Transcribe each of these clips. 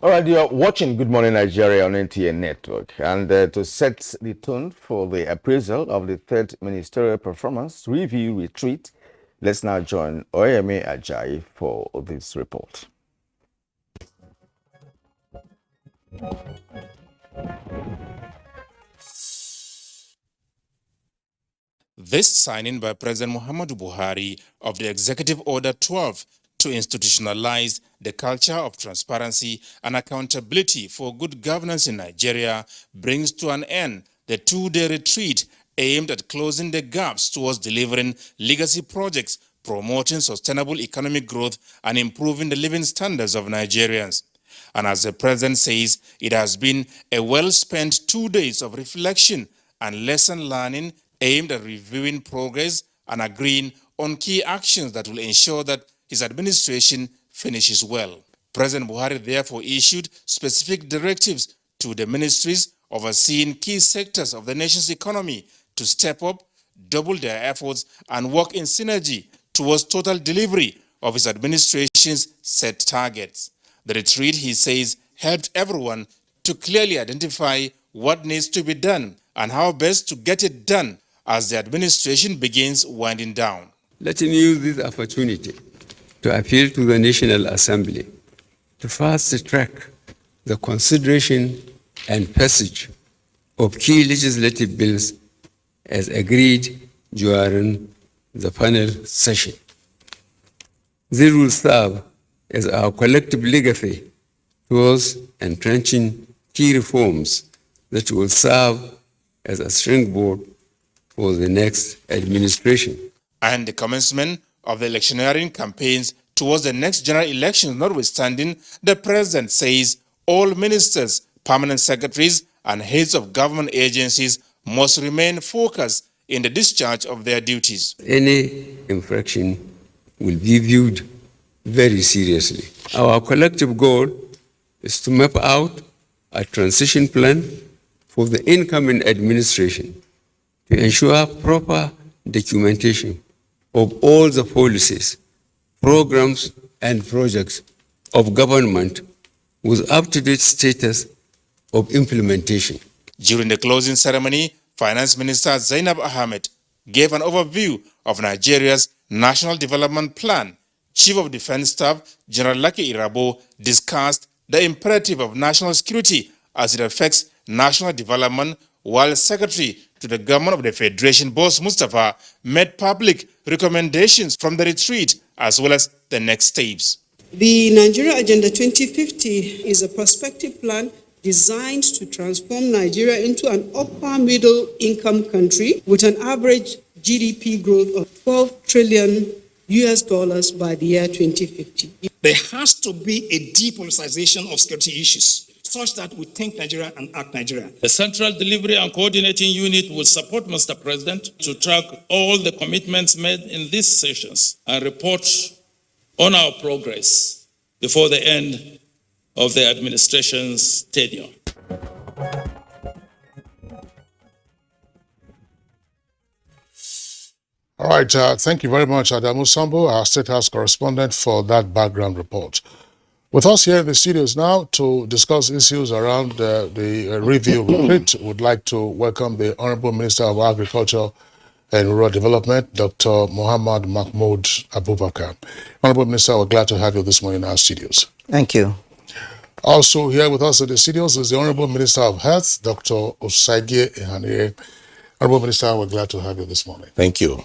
All right, you are watching Good Morning Nigeria on NTA Network. And to set the tone for the appraisal of the third Ministerial Performance Review Retreat, let's now join Oyemi Ajayi for this report. This signing by President Muhammadu Buhari of the Executive Order 12 to institutionalize the culture of transparency and accountability for good governance in Nigeria brings to an end the two-day retreat aimed at closing the gaps towards delivering legacy projects, promoting sustainable economic growth, and improving the living standards of Nigerians. And as the president says, it has been a well-spent 2 days of reflection and lesson learning aimed at reviewing progress and agreeing on key actions that will ensure that his administration finishes well. President Buhari therefore issued specific directives to the ministries overseeing key sectors of the nation's economy to step up, double their efforts, and work in synergy towards total delivery of his administration's set targets. The retreat, he says, helped everyone to clearly identify what needs to be done and how best to get it done as the administration begins winding down. Let me use this opportunity to appeal to the National Assembly to fast-track the consideration and passage of key legislative bills as agreed during the panel session. This will serve as our collective legacy towards entrenching key reforms that will serve as a springboard for the next administration. And the commencement of the electioneering campaigns towards the next general election notwithstanding, the president says all ministers, permanent secretaries, and heads of government agencies must remain focused in the discharge of their duties. Any infraction will be viewed very seriously. Our collective goal is to map out a transition plan for the incoming administration to ensure proper documentation of all the policies, programs, and projects of government with up-to-date status of implementation. During the closing ceremony, Finance Minister Zainab Ahmed gave an overview of Nigeria's National Development Plan. Chief of Defense Staff General Lucky Irabo discussed the imperative of national security as it affects national development, while Secretary to the Government of the Federation, Boss Mustafa, made public recommendations from the retreat as well as the next steps. The Nigeria Agenda 2050 is a prospective plan designed to transform Nigeria into an upper middle income country with an average GDP growth of 12 trillion US dollars by the year 2050. There has to be a depoliticization of security issues such that we think Nigeria and act Nigeria. The Central Delivery and Coordinating Unit will support Mr. President to track all the commitments made in these sessions and report on our progress before the end of the administration's tenure. All right, thank you very much, Adamu Sambo, our State House correspondent, for that background report. With us here in the studios now to discuss issues around the review retreat, would like to welcome the Honorable Minister of Agriculture and Rural Development, Dr. Muhammad Mahmoud Abubakar. Honorable Minister, we're glad to have you this morning in our studios. Thank you. Also here with us in the studios is the Honorable Minister of Health, Dr. Osagie Ihaniye. Honorable Minister, we're glad to have you this morning. Thank you.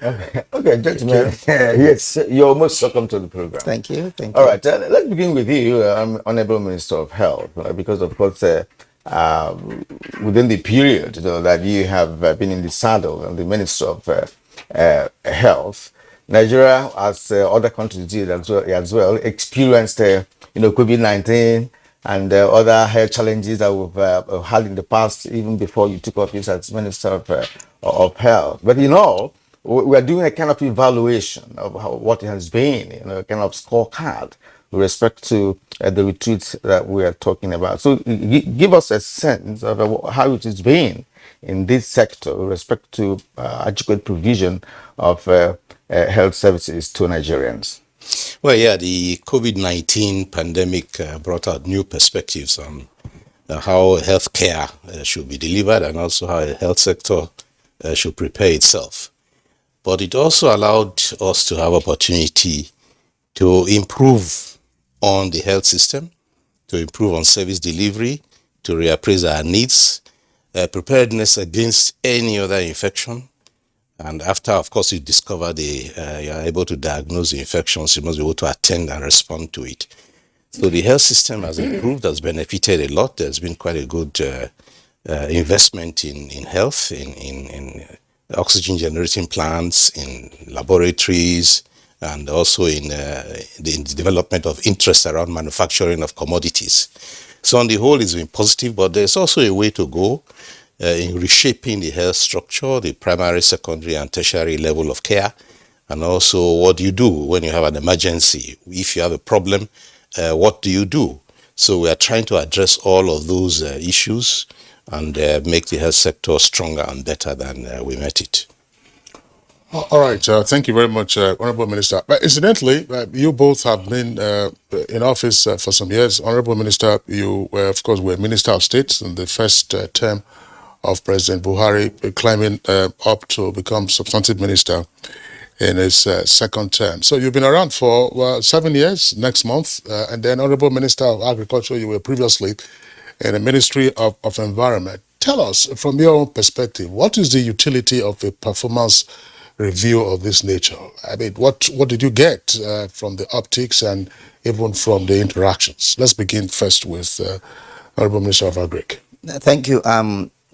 Okay, gentlemen. Yes, you're most welcome to the program. Thank you. Thank All you. right, let's begin with you, Honorable Minister of Health, because of course, within the period that you have been in the saddle and the Minister of Health, Nigeria, as other countries did as well, experienced COVID-19 and other health challenges that we've had in the past, even before you took office as Minister of Health. But we are doing a kind of evaluation of what it has been, a kind of scorecard with respect to the retreats that we are talking about. So give us a sense of how it has been in this sector with respect to adequate provision of health services to Nigerians. Well, yeah, the COVID-19 pandemic brought out new perspectives on how healthcare should be delivered and also how the health sector should prepare itself. But it also allowed us to have opportunity to improve on the health system, to improve on service delivery, to reappraise our needs, preparedness against any other infection. And after, of course, you discover you are able to diagnose the infections, you must be able to attend and respond to it. So the health system has improved, has benefited a lot. There's been quite a good investment in health, in oxygen generating plants, in laboratories, and also in the development of interest around manufacturing of commodities. So on the whole, it's been positive, but there's also a way to go in reshaping the health structure, the primary, secondary, and tertiary level of care, and also what do you do when you have an emergency? If you have a problem, what do you do? So we are trying to address all of those issues and make the health sector stronger and better than we met it. All right. Thank you very much, Honorable Minister. But incidentally, you both have been in office for some years. Honorable Minister, you, of course, were Minister of State in the first term of President Buhari, climbing up to become substantive minister in his second term. So you've been around for 7 years next month, and then Honorable Minister of Agriculture, you were previously in the Ministry of Environment. Tell us, from your own perspective, what is the utility of a performance review of this nature? I mean, what did you get from the optics and even from the interactions? Let's begin first with Honorable Minister of Agric. Thank you.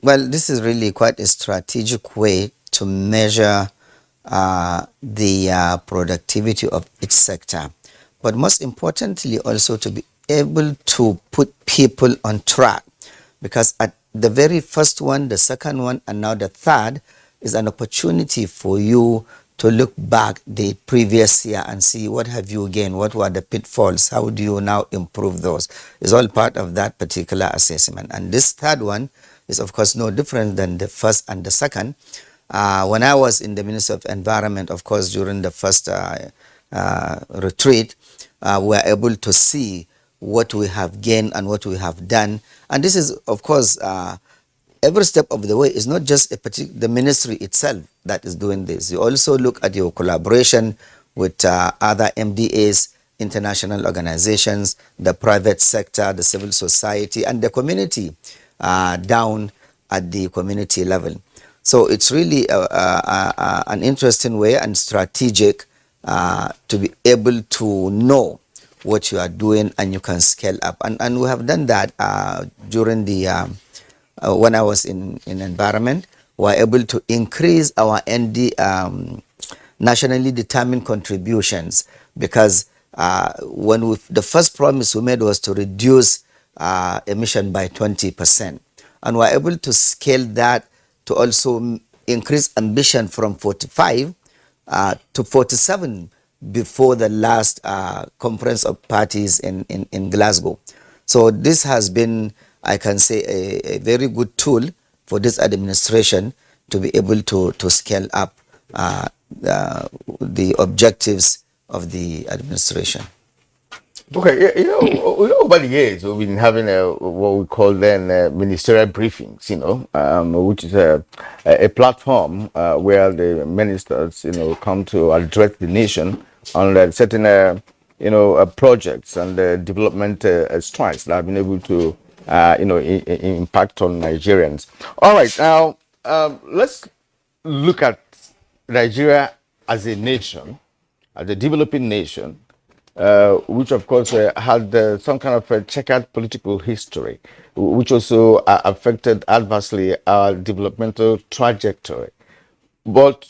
Well, this is really quite a strategic way to measure the productivity of each sector, but most importantly also to be able to put people on track, because at the very first one, the second one, and now the third is an opportunity for you to look back the previous year and see what have you gained, what were the pitfalls, how do you now improve those. It's all part of that particular assessment. And this third one is of course no different than the first and the second. When I was in the Ministry of Environment, of course, during the first retreat, we were able to see what we have gained and what we have done. And this is, of course, every step of the way. Is not just the ministry itself that is doing this. You also look at your collaboration with other MDAs, international organizations, the private sector, the civil society, and the community down at the community level. So it's really an interesting way and strategic to be able to know what you are doing and you can scale up. And we have done that during the when I was in environment. We were able to increase our nationally determined contributions, because the first promise we made was to reduce emission by 20%. And we were able to scale that to also increase ambition from 45 to 47 before the last conference of parties in Glasgow. So this has been, I can say, a very good tool for this administration to be able to scale up the objectives of the administration. Okay, over the years we've been having what we call then ministerial briefings, which is a platform where the ministers, come to address the nation on certain, projects and development strides that have been able to, impact on Nigerians. All right, now let's look at Nigeria as a nation, as a developing nation. Which of course had some kind of a checkered political history, which also affected adversely our developmental trajectory. But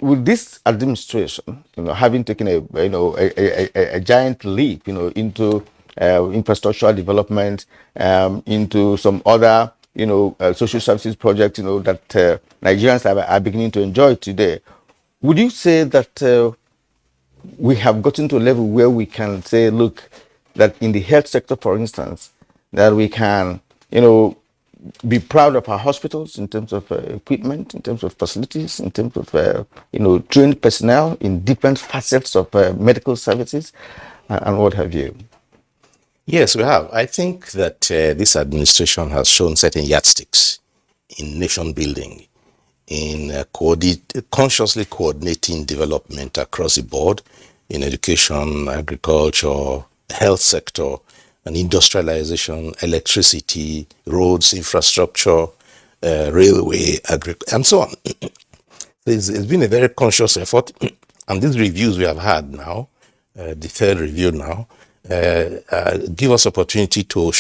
with this administration, having taken a giant leap, into infrastructural development, into some other, social services projects, that Nigerians are beginning to enjoy today, would you say that we have gotten to a level where we can say, look, that in the health sector, for instance, that we can, be proud of our hospitals in terms of equipment, in terms of facilities, in terms of trained personnel in different facets of medical services, and what have you? Yes, we have. I think that this administration has shown certain yardsticks in nation building, in consciously coordinating development across the board in education, agriculture, health sector, and industrialization, electricity, roads, infrastructure, railway, and so on. It's been a very conscious effort, and these reviews we have had now, the third review now, give us opportunity to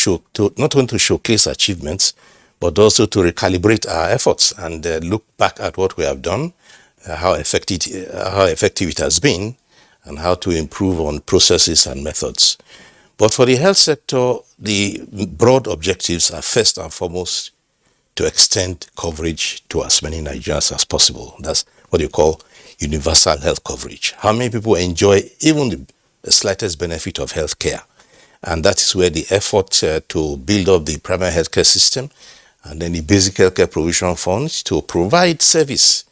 not only to showcase achievements, but also to recalibrate our efforts and look back at what we have done, how effective it has been, and how to improve on processes and methods. But for the health sector, the broad objectives are first and foremost to extend coverage to as many Nigerians as possible. That's what you call universal health coverage. How many people enjoy even the slightest benefit of health care? And that is where the effort to build up the primary healthcare system and then the basic healthcare provision funds to provide service,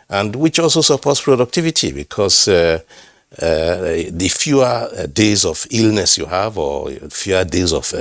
and which also supports productivity, because the fewer days of illness you have, or fewer days of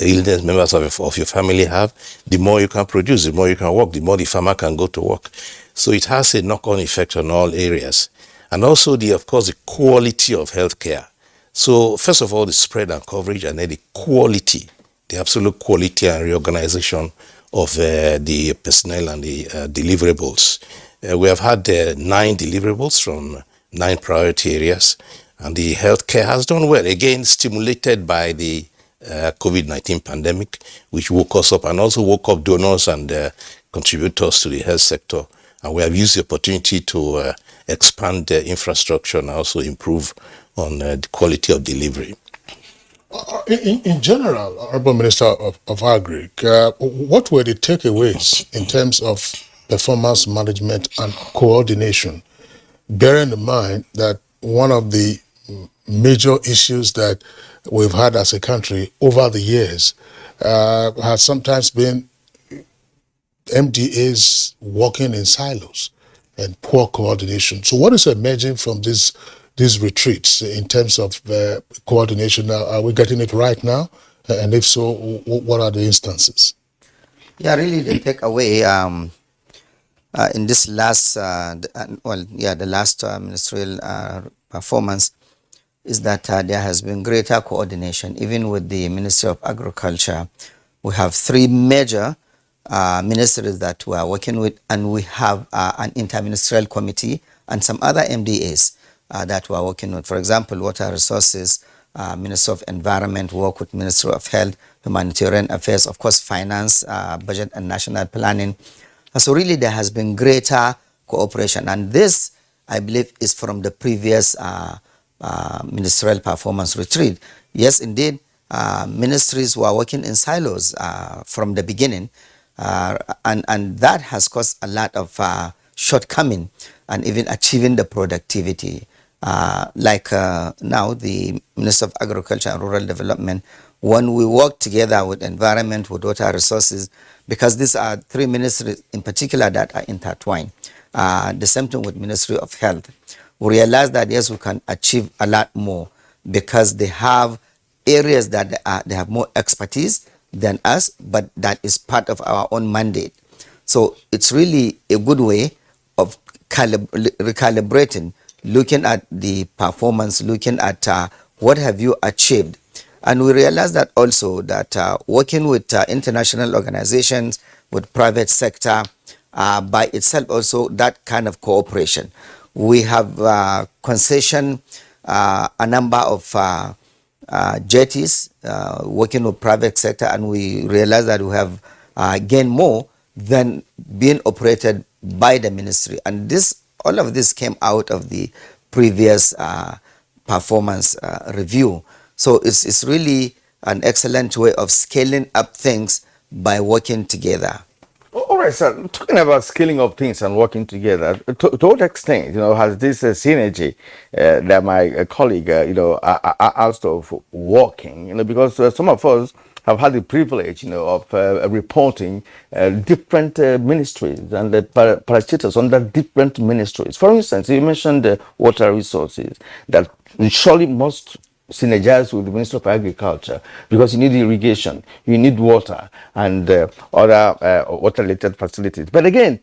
illness members of your family have, the more you can produce, the more you can work, the more the farmer can go to work. So it has a knock-on effect on all areas. And also, of course, the quality of healthcare. So first of all, the spread and coverage, and then the quality, the absolute quality and reorganization of the personnel and the deliverables. We have had 9 deliverables from 9 priority areas, and the healthcare has done well, again stimulated by the COVID-19 pandemic, which woke us up and also woke up donors and contributors to the health sector. And we have used the opportunity to expand the infrastructure and also improve on the quality of delivery. In general, Honorable Minister of Agri, what were the takeaways in terms of performance management and coordination, bearing in mind that one of the major issues that we've had as a country over the years has sometimes been MDAs working in silos and poor coordination? So what is emerging from these retreats in terms of coordination? Are we getting it right now? And if so, what are the instances? Yeah, really the takeaway in this last, the last ministerial performance is that there has been greater coordination, even with the Ministry of Agriculture. We have 3 major ministries that we are working with, and we have an interministerial committee and some other MDAs that we are working with. For example, Water Resources, Ministry of Environment, work with Ministry of Health, Humanitarian Affairs, of course, Finance, Budget and National Planning. So really there has been greater cooperation, and this, I believe, is from the previous ministerial performance retreat. Yes, indeed, ministries were working in silos from the beginning, and that has caused a lot of shortcoming and even achieving the productivity. Now the Minister of Agriculture and Rural Development, when we work together with Environment, with Water Resources, because these are 3 ministries in particular that are intertwined. The same thing with Ministry of Health. We realize that yes, we can achieve a lot more because they have areas that they have more expertise than us, but that is part of our own mandate. So it's really a good way of recalibrating, looking at the performance, looking at what have you achieved. And we realize that also that working with international organizations, with private sector, by itself also that kind of cooperation. We have concession a number of jetties working with private sector, and we realize that we have gained more than being operated by the ministry. And all of this came out of the previous performance review. So it's really an excellent way of scaling up things by working together. All right, sir. Talking about scaling up things and working together, to what extent, has this synergy that my colleague, asked of working, because some of us have had the privilege, of reporting different ministries and the parastatals under different ministries. For instance, you mentioned water resources that surely must synergize with the Ministry of Agriculture, because you need irrigation, you need water, and other water-related facilities. But again,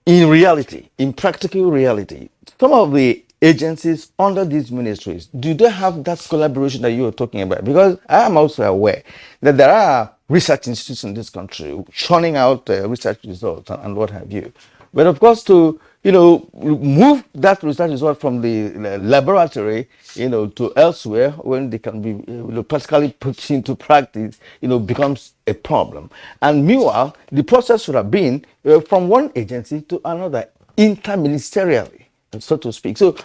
in reality, in practical reality, some of the agencies under these ministries, do they have that collaboration that you are talking about? Because I am also aware that there are research institutes in this country churning out research results and what have you. But of course, to move that research result from the laboratory, to elsewhere when they can be practically put into practice, becomes a problem. And meanwhile, the process should have been from one agency to another, interministerially, so to speak. So,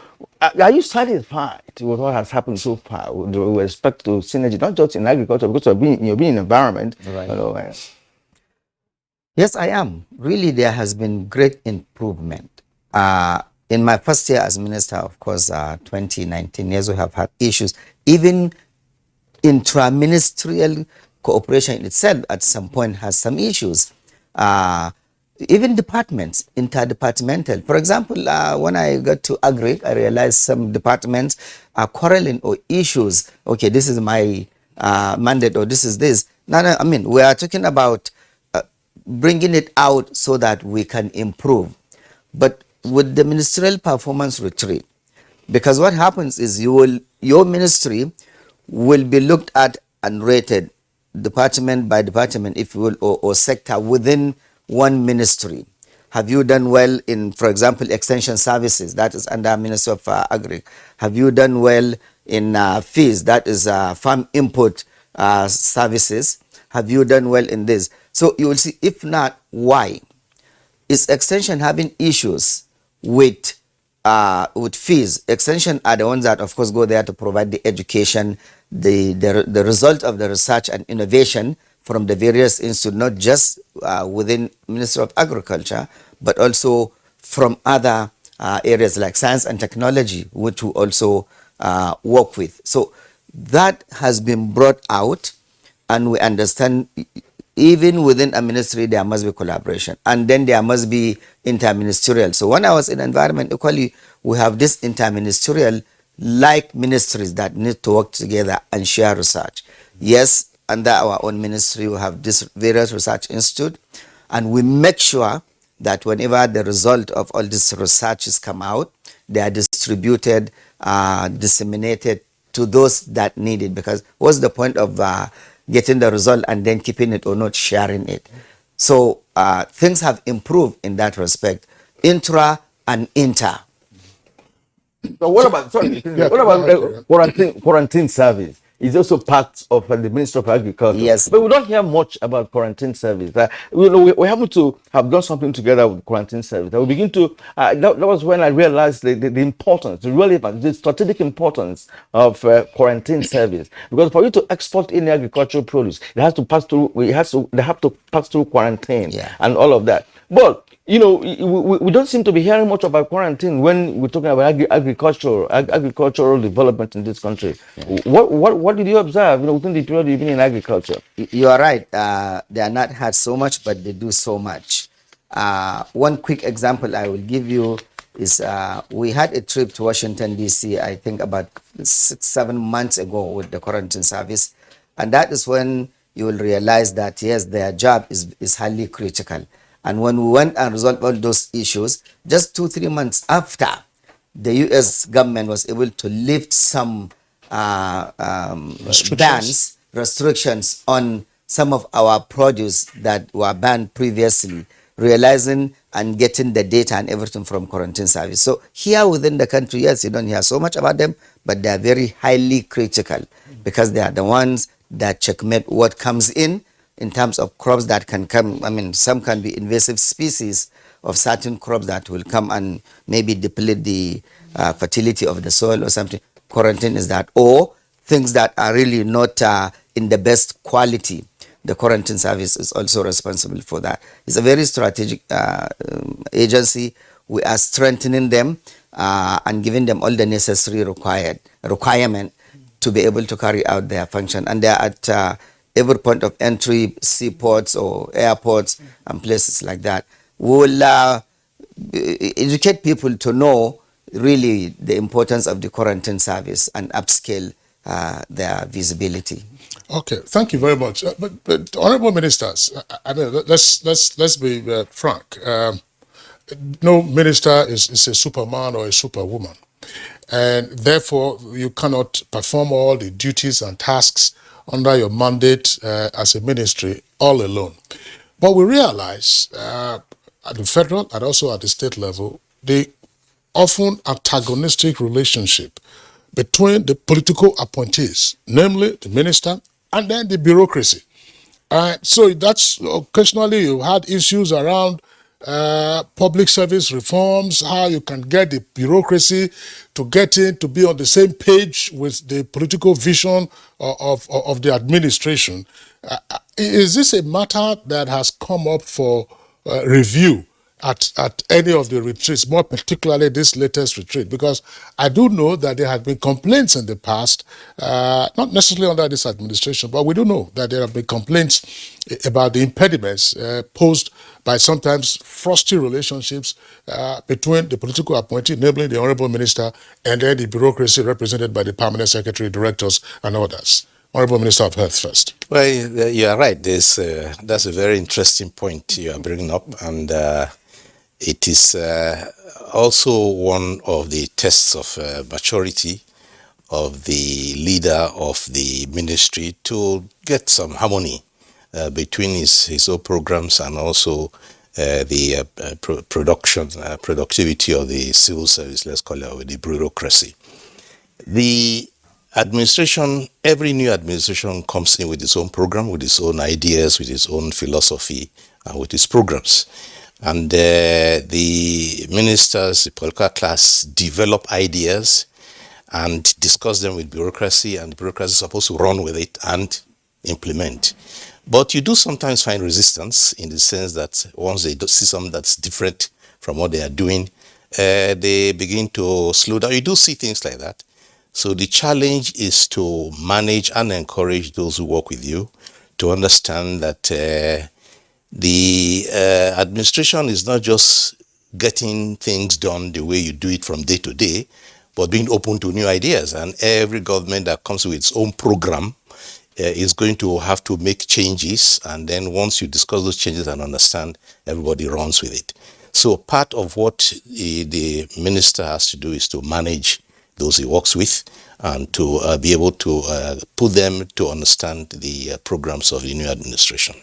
are you satisfied with what has happened so far with respect to synergy, not just in agriculture, because you're being in environment, Right. Yes, I am. Really, there has been great improvement. In my first year as minister, of course, 2019 years, we have had issues. Even intra-ministerial cooperation itself at some point has some issues. Even departments, interdepartmental. For example, when I got to Agri, I realized some departments are quarreling or issues. Okay, this is my mandate, or this is this. No, I mean, we are talking about bringing it out so that we can improve. But with the ministerial performance retreat, because what happens is your ministry will be looked at and rated department by department, if you will, or sector within one ministry. Have you done well in, for example, extension services? That is under Ministry of Agri. Have you done well in fees? That is farm input services. Have you done well in this? So you will see, if not, why? Is extension having issues with fees? Extension are the ones that, of course, go there to provide the education, the result of the research and innovation from the various institutes, not just within Ministry of Agriculture, but also from other areas like science and technology, which we also work with. So that has been brought out, and we understand even within a ministry, there must be collaboration, and then there must be interministerial. So when I was in environment, equally, we have this interministerial like ministries that need to work together and share research. Yes, under our own ministry, we have this various research institute, and we make sure that whenever the result of all these researches come out, they are distributed, disseminated to those that need it. Because what's the point of getting the result and then keeping it or not sharing it? So things have improved in that respect, intra and inter. So what about quarantine service? Is also part of the Ministry of Agriculture. Yes. But we don't hear much about quarantine service. We happen to have done something together with quarantine service. We begin to, that was when I realized the importance, the relevance, the strategic importance of quarantine service. Because for you to export any agricultural produce, they have to pass through quarantine, and all of that. But we don't seem to be hearing much about quarantine when we're talking about agricultural development in this country. What did you observe within the period you've been in agriculture? You are right. They are not had so much, but they do so much. One quick example I will give you is we had a trip to Washington, D.C., I think about 6-7 months ago with the quarantine service. And that is when you will realize that, yes, their job is highly critical. And when we went and resolved all those issues, just 2-3 months after, the U.S. government was able to lift some restrictions on some of our produce that were banned previously, realizing and getting the data and everything from quarantine service. So here within the country, yes, you don't hear so much about them, but they are very highly critical because they are the ones that checkmate what comes in terms of crops that can come. I mean, some can be invasive species of certain crops that will come and maybe deplete the fertility of the soil or something. Quarantine is that. Or things that are really not in the best quality. The quarantine service is also responsible for that. It's a very strategic agency. We are strengthening them and giving them all the necessary requirement to be able to carry out their function. And they are at every point of entry, seaports or airports and places like that. We will educate people to know really the importance of the quarantine service and upscale their visibility. Okay, thank you very much. But honorable ministers, I mean, let's be frank. No minister is a superman or a superwoman, and therefore you cannot perform all the duties and tasks under your mandate as a ministry all alone. But we realize at the federal and also at the state level, the often antagonistic relationship between the political appointees, namely the minister, and then the bureaucracy. So that's occasionally you had issues around public service reforms, how you can get the bureaucracy to get in to be on the same page with the political vision of the administration. Is this a matter that has come up for review at any of the retreats, more particularly this latest retreat? Because I do know that there have been complaints in the past, not necessarily under this administration, but we do know that there have been complaints about the impediments posed by sometimes frosty relationships between the political appointee, namely the Honorable Minister, and then the bureaucracy represented by the Permanent Secretary, Directors, and others. Honorable Minister of Health first. Well, you are right. That's a very interesting point you are bringing up, and it is also one of the tests of maturity of the leader of the ministry to get some harmony between his own programs and also the productivity of the civil service, let's call it, with the bureaucracy. The administration, every new administration comes in with its own program, with its own ideas, with its own philosophy, and with its programs. And the ministers, the political class, develop ideas and discuss them with bureaucracy, and the bureaucracy is supposed to run with it and implement. But you do sometimes find resistance in the sense that once they see something that's different from what they are doing, they begin to slow down. You do see things like that. So the challenge is to manage and encourage those who work with you to understand that the administration is not just getting things done the way you do it from day to day, but being open to new ideas. And every government that comes with its own program is going to have to make changes. And then once you discuss those changes and understand, everybody runs with it. So part of what the minister has to do is to manage those he works with and to be able to put them to understand the programs of the new administration.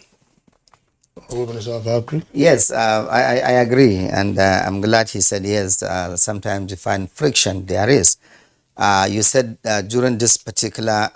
Yes, I agree, and I'm glad he said yes. Sometimes you find friction, there is. You said during this particular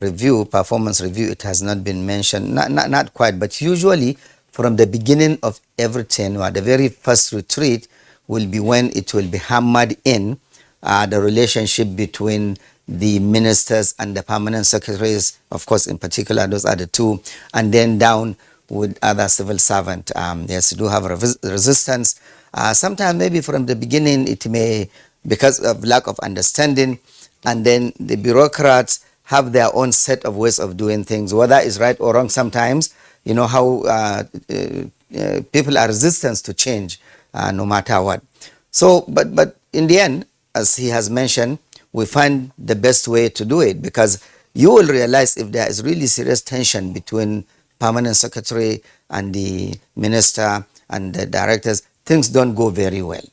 review, performance review, it has not been mentioned, not quite, but usually from the beginning of every tenure, the very first retreat will be when it will be hammered in the relationship between the ministers and the permanent secretaries, of course, in particular, those are the two, and then down with other civil servants. Yes, you do have resistance. Sometimes maybe from the beginning it may, because of lack of understanding, and then the bureaucrats have their own set of ways of doing things, whether it's right or wrong sometimes. You know how people are resistant to change no matter what. So, but in the end, as he has mentioned, we find the best way to do it, because you will realize if there is really serious tension between permanent secretary and the minister and the directors, things don't go very well.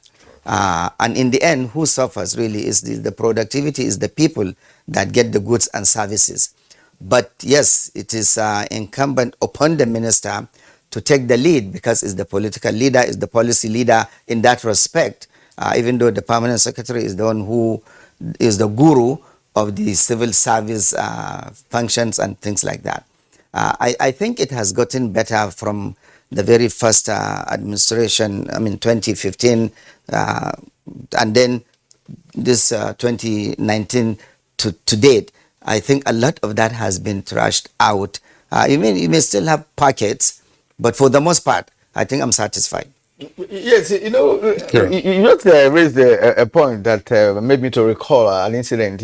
And in the end, who suffers really is the productivity, is the people that get the goods and services. But yes, it is incumbent upon the minister to take the lead, because it's the political leader, is the policy leader in that respect, even though the permanent secretary is the one who is the guru of the civil service functions and things like that. I think it has gotten better from the very first administration, 2015, and then this 2019 to date. I think a lot of that has been trashed out. You may still have pockets, but for the most part, I think I'm satisfied. Yes, you just raised a point that made me to recall an incident.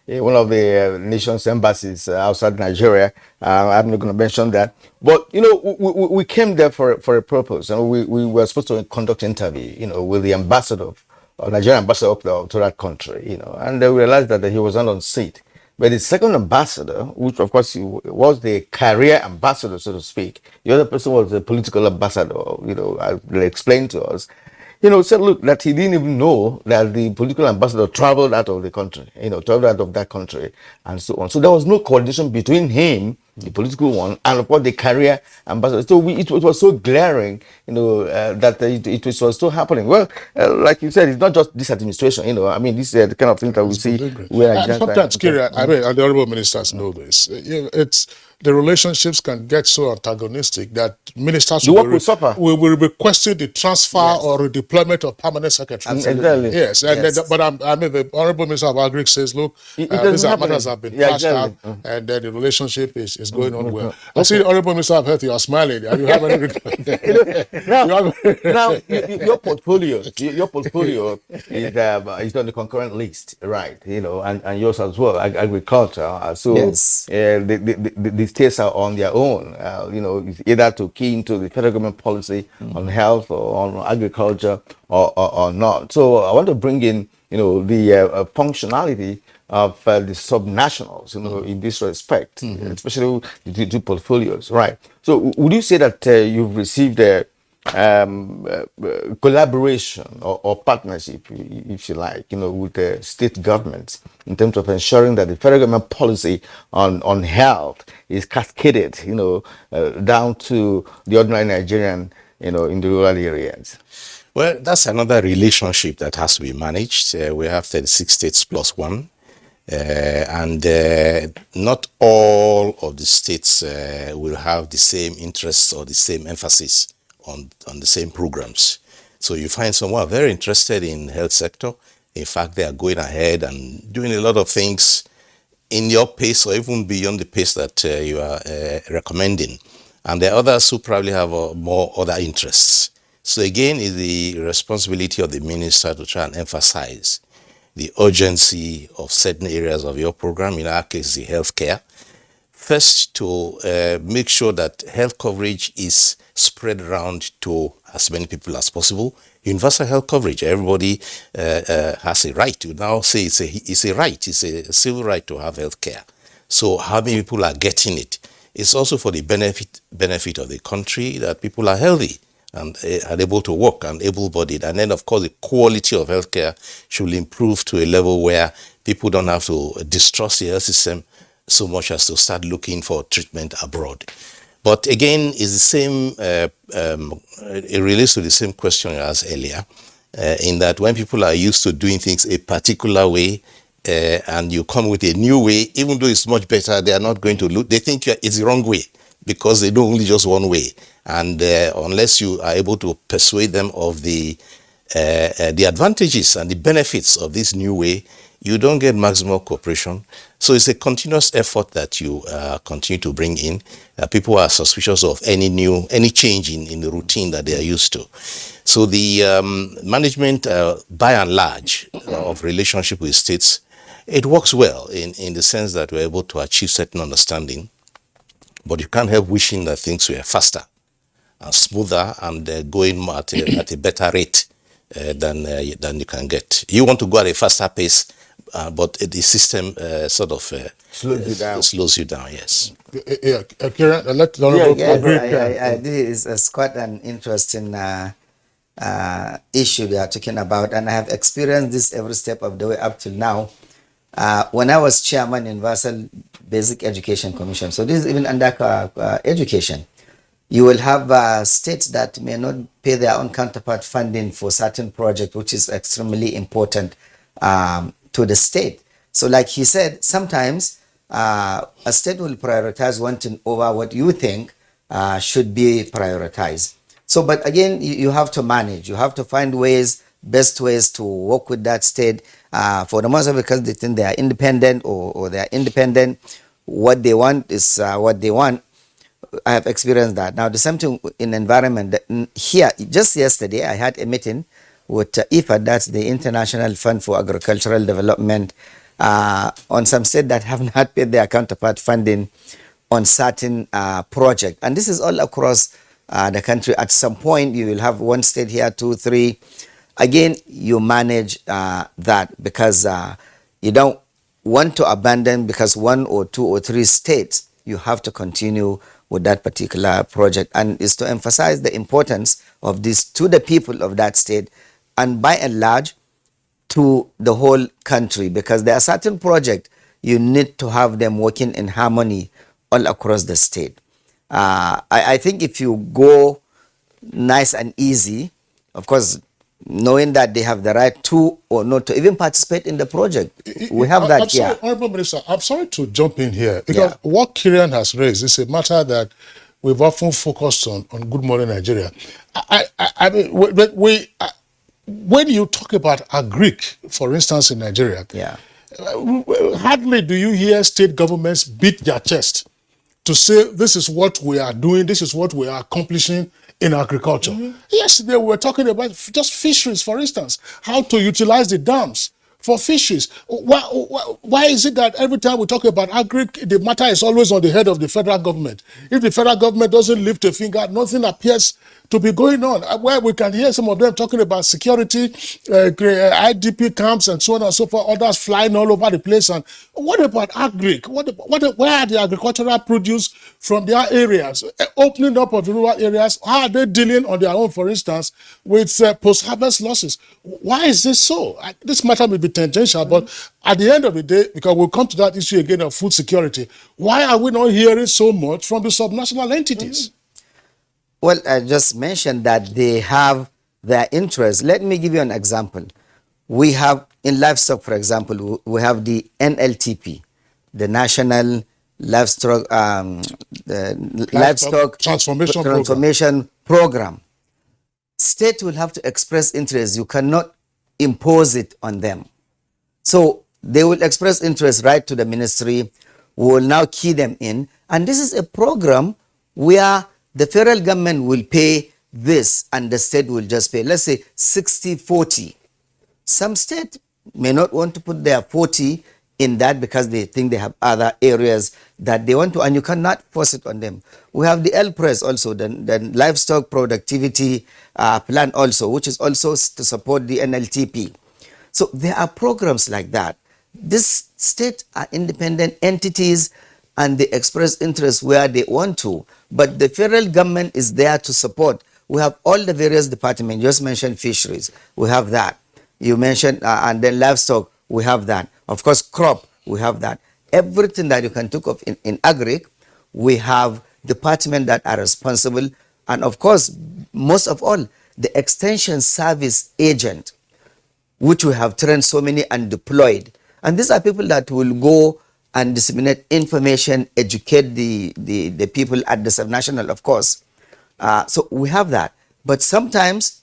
one of the nation's embassies outside Nigeria. I'm not going to mention that. But, we came there for a purpose. And we were supposed to conduct interview, with the ambassador, Nigerian ambassador to that country, and they realized that he was not on seat. But the second ambassador, which of course was the career ambassador, so to speak, the other person was the political ambassador, as they explained to us, said, look, that he didn't even know that the political ambassador traveled out of the country, traveled out of that country, and so on. So there was no coordination between him, the political one, and of course the career ambassador. So it was so glaring, that it was still happening. Well, like you said, it's not just this administration, this is the kind of thing that we see where sometimes, Kiri, and the honorable ministers know this. It's the relationships can get so antagonistic that ministers will request the transfer or redeployment of permanent secretaries. Exactly. Yes, but the honorable minister of Agri says, look, these matters have been flashed out, and then the relationship is going on well. I see the honorable minister of Health, you are smiling. You have any now, your portfolio is on the concurrent list, right? And yours as well, agriculture. So yes. The states are on their own, either to key into the federal government policy on health or on agriculture or not. So I want to bring in, the functionality of the subnationals, in this respect, especially the two portfolios, right? So would you say that you've received a collaboration or partnership, if you like, with the state governments in terms of ensuring that the federal government policy on health is cascaded, down to the ordinary Nigerian, in the rural areas? Well, that's another relationship that has to be managed. We have 36 states plus one. And not all of the states will have the same interests or the same emphasis on the same programs. So you find some who are very interested in health sector. In fact, they are going ahead and doing a lot of things in your pace or even beyond the pace that you are recommending. And there are others who probably have more other interests. So again, it's the responsibility of the minister to try and emphasize the urgency of certain areas of your program, in our case, the healthcare. First, to make sure that health coverage is spread around to as many people as possible. Universal health coverage, everybody has a right to now say it's a right, it's a civil right to have health care. So how many people are getting it? It's also for the benefit of the country that people are healthy and are able to work and able-bodied. And then, of course, the quality of healthcare should improve to a level where people don't have to distrust the health system so much as to start looking for treatment abroad. But again, it's the same, it relates to the same question you asked earlier, in that when people are used to doing things a particular way, and you come with a new way, even though it's much better, they are not going to look, they think it's the wrong way because they know only just one way. And unless you are able to persuade them of the advantages and the benefits of this new way, you don't get maximum cooperation. So it's a continuous effort that you continue to bring in. People are suspicious of any change in the routine that they are used to. So the management, by and large, of relationship with states, it works well in the sense that we're able to achieve certain understanding, but you can't help wishing that things were faster and smoother and going at a better rate than you can get. You want to go at a faster pace, but the system sort of slows you down. Yes. Yeah, Kieran, let the honorable agree. This is quite an interesting issue we are talking about, and I have experienced this every step of the way up till now. When I was chairman in Universal Basic Education Commission, so this is even under education, you will have states that may not pay their own counterpart funding for certain project, which is extremely important to the state. So like he said, sometimes a state will prioritize one thing over what you think should be prioritized. So, but again, you have to manage. You have to find best ways to work with that state. For the most of it, because they think they are independent or they are independent, what they want is what they want. I have experienced that. Now, the same thing in environment. Here, just yesterday, I had a meeting with IFA, that's the International Fund for Agricultural Development, on some states that have not paid their counterpart funding on certain project. And this is all across the country. At some point, you will have one state here, 2, 3. Again, you manage that because you don't want to abandon because 1 or 2 or 3 states, you have to continue with that particular project. And is to emphasize the importance of this to the people of that state and by and large to the whole country, because there are certain projects you need to have them working in harmony all across the state. I think if you go nice and easy, of course, knowing that they have the right to or not to even participate in the project, we have that here. Sorry, Honorable Minister, I'm sorry to jump in here because what Kieran has raised is a matter that we've often focused on Good Morning Nigeria. I mean, when you talk about agric, for instance, in Nigeria, hardly do you hear state governments beat their chest to say this is what we are doing, this is what we are accomplishing in agriculture. Yesterday we were talking about just fisheries, for instance, how to utilize the dams for fisheries. Why is it that every time we talk about agric, the matter is always on the head of the federal government? If the federal government doesn't lift a finger, nothing appears to be going on. Where we can hear some of them talking about security, IDP camps, and so on and so forth, others flying all over the place. And what about agric? Where are the agricultural produce from their areas? Opening up of the rural areas, how are they dealing on their own, for instance, with post-harvest losses? Why is this so? This matter may be tangential, but at the end of the day, because we'll come to that issue again of food security, why are we not hearing so much from the subnational entities? Well, I just mentioned that they have their interests. Let me give you an example. We have in livestock, for example, we have the NLTP, the National Livestock Transformation Program. State will have to express interest. You cannot impose it on them. So they will express interest right to the ministry. We will now key them in. And this is a program where the federal government will pay this and the state will just pay, let's say 60-40. Some state may not want to put their 40 in that because they think they have other areas that they want to, and you cannot force it on them. We have the LPRES also, the Livestock Productivity Plan also, which is also to support the NLTP. So there are programs like that. These states are independent entities and they express interest where they want to. But the federal government is there to support. We have all the various departments. You just mentioned fisheries. We have that. You mentioned, and then livestock, we have that. Of course, crop, we have that. Everything that you can think of in agric, we have departments that are responsible. And of course, most of all, the extension service agent, which we have trained so many and deployed. And these are people that will go and disseminate information, educate the people at the subnational, of course. So we have that. But sometimes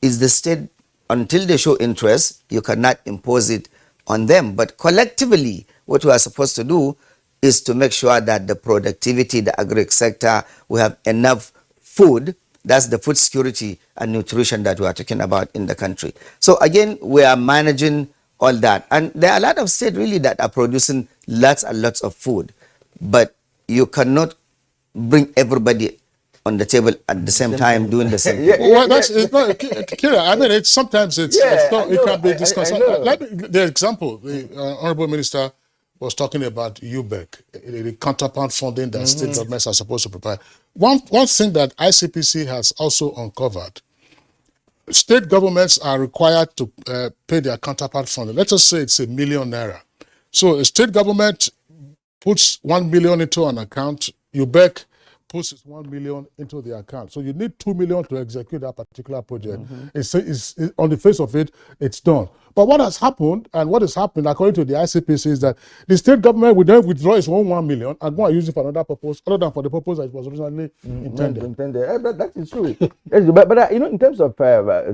it's the state, until they show interest, you cannot impose it on them. But collectively, what we are supposed to do is to make sure that the productivity, the agri sector, we have enough food. That's the food security and nutrition that we are talking about in the country. So again, we are managing all that. And there are a lot of states really that are producing lots and lots of food. But you cannot bring everybody on the table at the same time doing the same. Well, that's Kira. I mean, sometimes it can be discussed. Like the example, the Honorable Minister was talking about UBEC, the counterpart funding that state governments are supposed to provide. One thing that ICPC has also uncovered, state governments are required to pay their counterpart funding. Let us say it's ₦1 million. So a state government puts 1 million into an account, UBEC puts its 1 million into the account. So you need 2 million to execute that particular project. It's on the face of it, it's done. But what has happened, and what is happening according to the ICPC, is that the state government will then withdraw its own 1 million and go and use it for another purpose, other than for the purpose that it was originally intended. That is true. Yes, but in terms of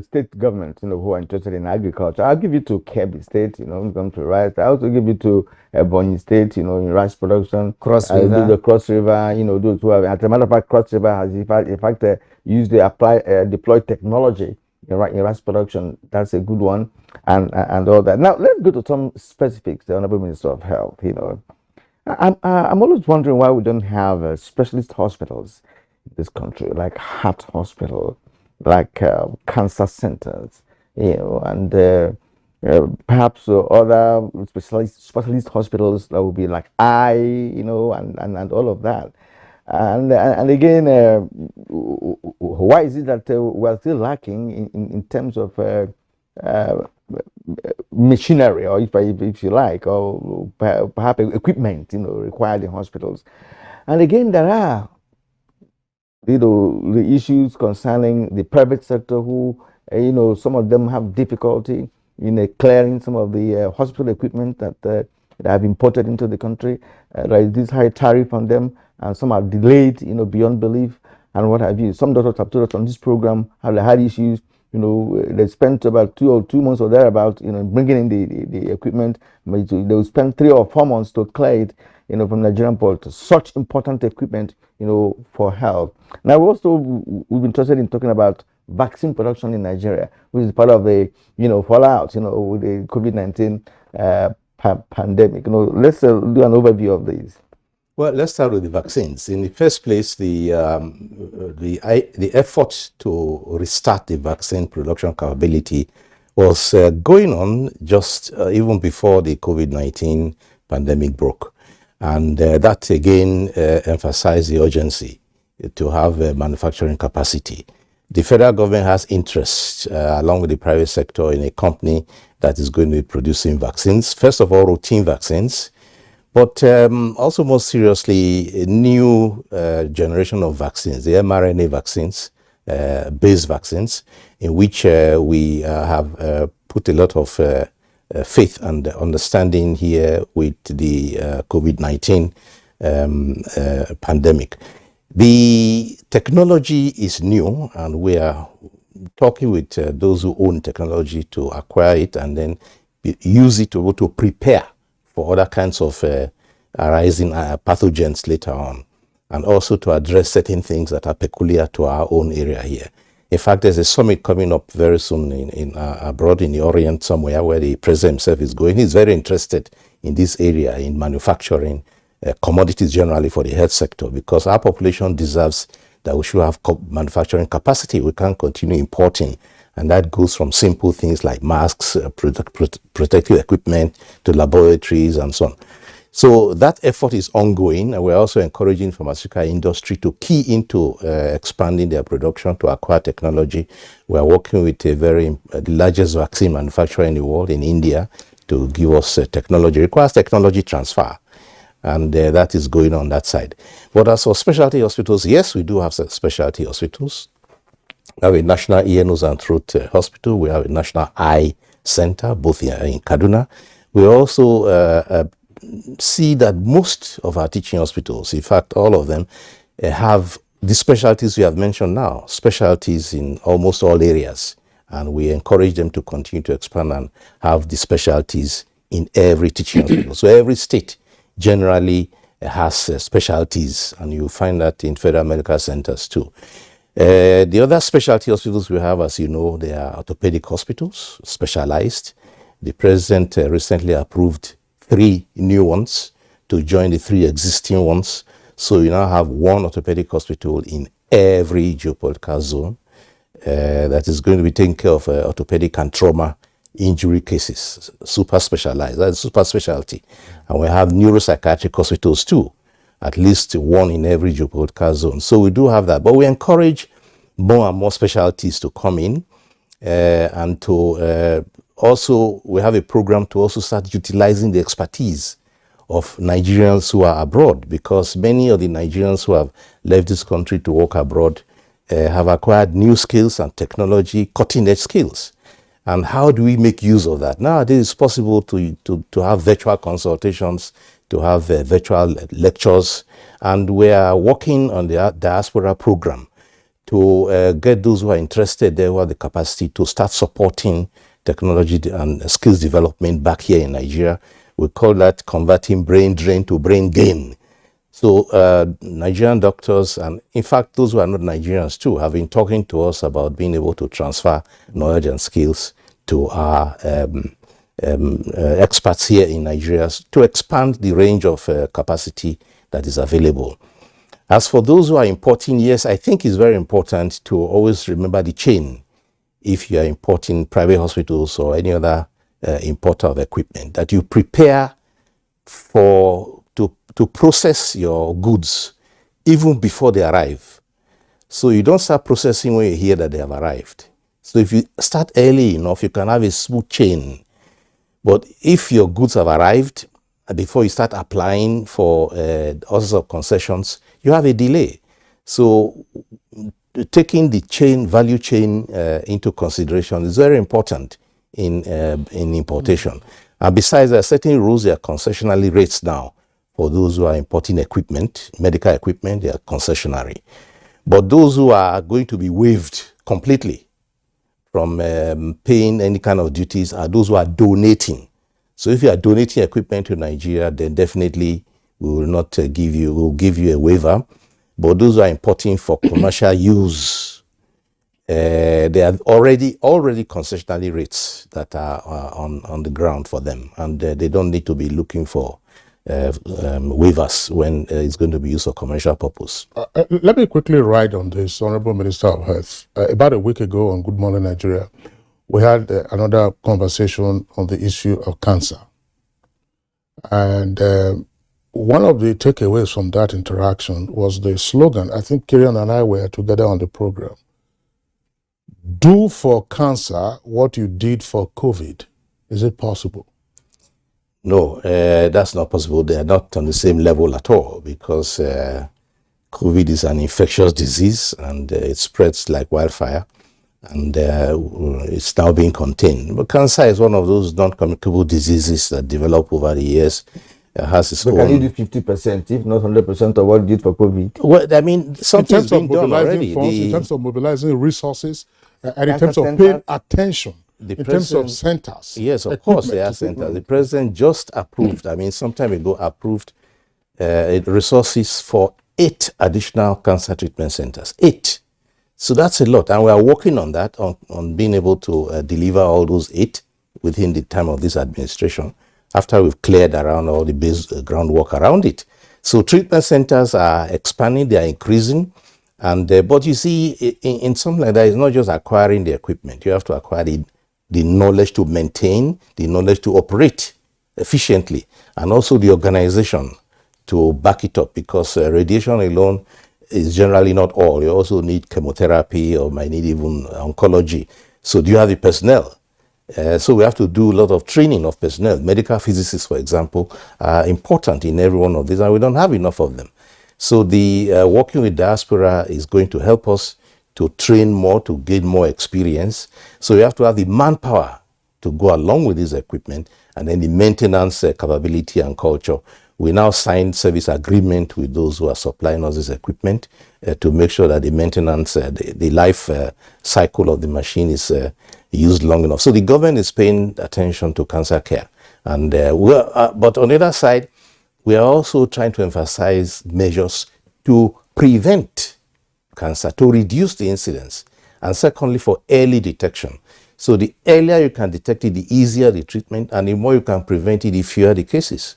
state governments, who are interested in agriculture, I'll give you to Kebbi State, when it comes to rice. I also give you to Ebonyi State, in rice production. Cross River. The Cross River, those who have, as a matter of fact, Cross River has in fact used the deployed technology rice production. That's a good one, and all that. Now let's go to some specifics. The Honorable Minister of Health. I'm always wondering why we don't have specialist hospitals in this country, like heart hospital, like cancer centers, and perhaps other specialist hospitals that would be like eye, and all of that. And again, why is it that we're still lacking in terms of uh, machinery, or if you like, or perhaps equipment, required in hospitals? And again, there are the issues concerning the private sector who, some of them have difficulty in clearing some of the hospital equipment that have imported into the country. There is this high tariff on them, and some are delayed, beyond belief, and what have you. Some doctors have told us on this program how they had issues. They spent about 2 months or thereabout, bringing in the equipment. But they will spend 3 or 4 months to clear it, from Nigerian ports. Such important equipment, for health. Now, we've been interested in talking about vaccine production in Nigeria, which is part of the, fallout, with the COVID-19 pandemic. Let's do an overview of these. Well, let's start with the vaccines. In the first place, the effort to restart the vaccine production capability was going on just even before the COVID-19 pandemic broke. And that again emphasized the urgency to have manufacturing capacity. The federal government has interest, along with the private sector, in a company that is going to be producing vaccines. First of all, routine vaccines, but also more seriously, a new generation of vaccines, the mRNA vaccines, based vaccines, in which we have put a lot of faith and understanding here with the COVID-19 pandemic. The technology is new, and we are talking with those who own technology to acquire it and then use it to prepare for other kinds of arising pathogens later on, and also to address certain things that are peculiar to our own area here. In fact, there's a summit coming up very soon in abroad in the Orient somewhere, where the president himself is going. He's very interested in this area, in manufacturing commodities generally for the health sector, because our population deserves that we should have manufacturing capacity. We can't continue importing, and that goes from simple things like masks, protective equipment, to laboratories and so on. So that effort is ongoing, and we're also encouraging pharmaceutical industry to key into expanding their production to acquire technology. We're working with the largest vaccine manufacturer in the world, in India, to give us technology. It requires technology transfer, and that is going on that side. But as for specialty hospitals, yes, we do have specialty hospitals. We have a national ear, nose and throat hospital. We have a national eye center, both in Kaduna. We also see that most of our teaching hospitals, in fact, all of them, have the specialties we have mentioned now, specialties in almost all areas. And we encourage them to continue to expand and have the specialties in every teaching hospital. So every state generally has specialties, and you find that in federal medical centers too. The other specialty hospitals we have, as you know, they are orthopedic hospitals, specialized. The president recently approved 3 new ones to join the 3 existing ones. So you now have 1 orthopedic hospital in every geopolitical zone that is going to be taking care of orthopedic and trauma injury cases, super specialized. That's super specialty. And we have neuropsychiatric hospitals too, at least 1 in every geopolitical zone. So we do have that, but we encourage more and more specialties to come in, and to also, we have a program to also start utilizing the expertise of Nigerians who are abroad, because many of the Nigerians who have left this country to work abroad have acquired new skills and technology, cutting-edge skills. And how do we make use of that? Nowadays, it's possible to have virtual consultations, to have virtual lectures, and we are working on the diaspora program to get those who are interested there, who have the capacity to start supporting technology and skills development back here in Nigeria. We call that converting brain drain to brain gain. So Nigerian doctors, and in fact those who are not Nigerians too, have been talking to us about being able to transfer knowledge and skills to our experts here in Nigeria to expand the range of capacity that is available. As for those who are importing, yes, I think it's very important to always remember the chain. If you are importing private hospitals or any other importer of equipment, that you prepare to process your goods even before they arrive. So you don't start processing when you hear that they have arrived. So if you start early enough, you can have a smooth chain. But if your goods have arrived before you start applying for all sorts of concessions, you have a delay. So taking the value chain into consideration is very important in importation. And besides, there are certain rules, there are concessionary rates now for those who are importing equipment, medical equipment, they are concessionary. But those who are going to be waived completely from paying any kind of duties are those who are donating. So if you are donating equipment to Nigeria, then definitely we will not give you a waiver. But those who are importing for commercial use, there are already concessionary rates that are on the ground for them, and they don't need to be looking for waivers when it's going to be used for commercial purpose. Let me quickly ride on this, Honorable Minister of Health. About a week ago on Good Morning Nigeria, we had another conversation on the issue of cancer. And one of the takeaways from that interaction was the slogan. I think Kirian and I were together on the program. Do for cancer what you did for COVID. Is it possible? No, that's not possible. They are not on the same level at all, because COVID is an infectious disease and it spreads like wildfire, and it's now being contained. But cancer is one of those non-communicable diseases that develop over the years. Has its own. Can you do 50%, if not 100% of what you did for COVID? Well, I mean, something's being done already. Funds, in terms of mobilizing resources, and in terms of paying attention, in terms of centers. Yes, of course, there are centers. The president just approved, some time ago, approved resources for 8 additional cancer treatment centers. 8. So that's a lot. And we are working on that, on being able to deliver all those 8 within the time of this administration, after we've cleared around all the base groundwork around it. So treatment centers are expanding, they are increasing. And but you see, in something like that, it's not just acquiring the equipment. You have to acquire the knowledge to maintain, the knowledge to operate efficiently, and also the organization to back it up, because radiation alone is generally not all. You also need chemotherapy, or might need even oncology. So do you have the personnel? So we have to do a lot of training of personnel. Medical physicists, for example, are important in every one of these, and we don't have enough of them. So the working with diaspora is going to help us to train more, to gain more experience. So we have to have the manpower to go along with this equipment, and then the maintenance capability and culture. We now signed service agreement with those who are supplying us this equipment to make sure that the maintenance, the life cycle of the machine is used long enough. So the government is paying attention to cancer care. And but on the other side, we are also trying to emphasize measures to prevent cancer, to reduce the incidence, and secondly, for early detection. So the earlier you can detect it, the easier the treatment, and the more you can prevent it, the fewer the cases.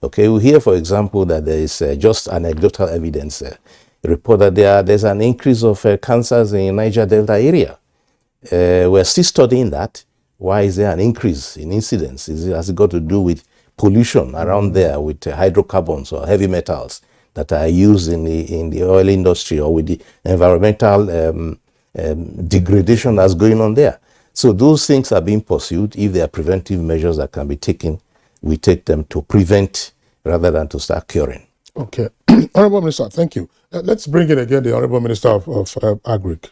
Okay, we hear, for example, that there is just anecdotal evidence, report that there's an increase of cancers in Niger Delta area. We're still studying that. Why is there an increase in incidence? Has it got to do with pollution around there, with hydrocarbons or heavy metals that are used in the oil industry, or with the environmental degradation that's going on there? So those things are being pursued. If there are preventive measures that can be taken, we take them to prevent rather than to start curing. Okay. Honorable Minister, thank you. Let's bring in again the Honorable Minister of Agric.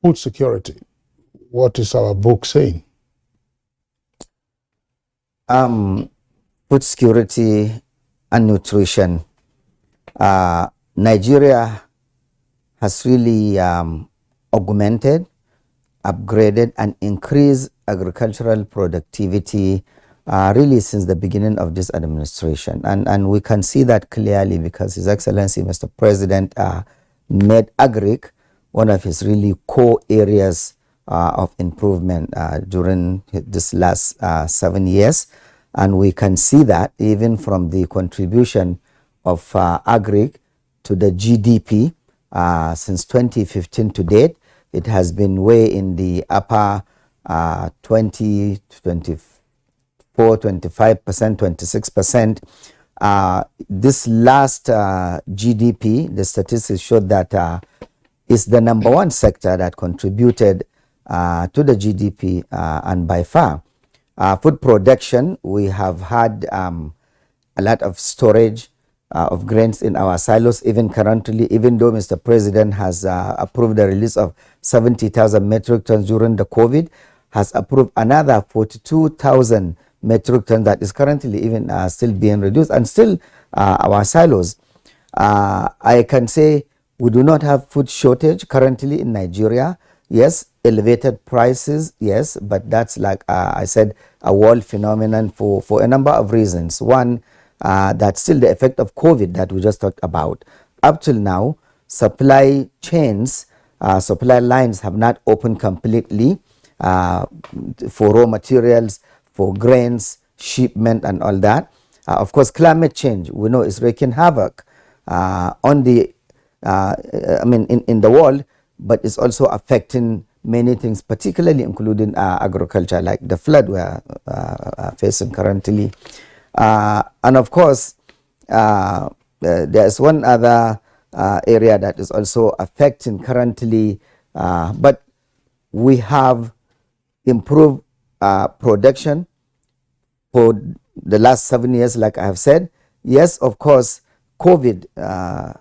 Food security. What is our book saying? Food security and nutrition. Nigeria has really augmented, upgraded, and increased agricultural productivity really since the beginning of this administration. And we can see that clearly because His Excellency, Mr. President, made agric one of his really core areas of improvement during this last 7 years. And we can see that even from the contribution of agric to the GDP since 2015 to date, it has been way in the upper 20, 24, 25%, 26%. This last GDP, the statistics showed that is the number one sector that contributed to the GDP and by far. Food production, we have had a lot of storage of grains in our silos, even currently, even though Mr. President has approved the release of 70,000 metric tons during the COVID, has approved another 42,000 metric tons that is currently even still being reduced, and still our silos. I can say we do not have food shortage currently in Nigeria. Yes, elevated prices, yes, but that's like I said, a world phenomenon for a number of reasons. One, that's still the effect of COVID that we just talked about. Up till now, supply chains, supply lines have not opened completely for raw materials, for grains, shipment and all that. Of course, climate change, we know, is wreaking havoc on the, in the world, but it's also affecting many things, particularly including agriculture, like the flood we are facing currently. And of course, there's one other area that is also affecting currently, but we have improved production for the last 7 years, like I have said. Yes, of course, COVID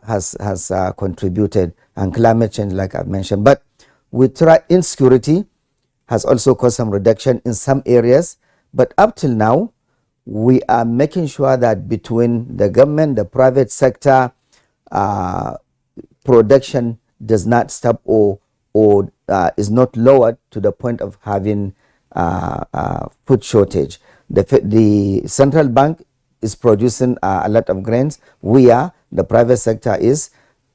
has contributed, and climate change, like I've mentioned. But we try, insecurity has also caused some reduction in some areas. But up till now, we are making sure that between the government, the private sector, production does not stop or is not lowered to the point of having food shortage. The central bank is producing a lot of grains. We are, the private sector is,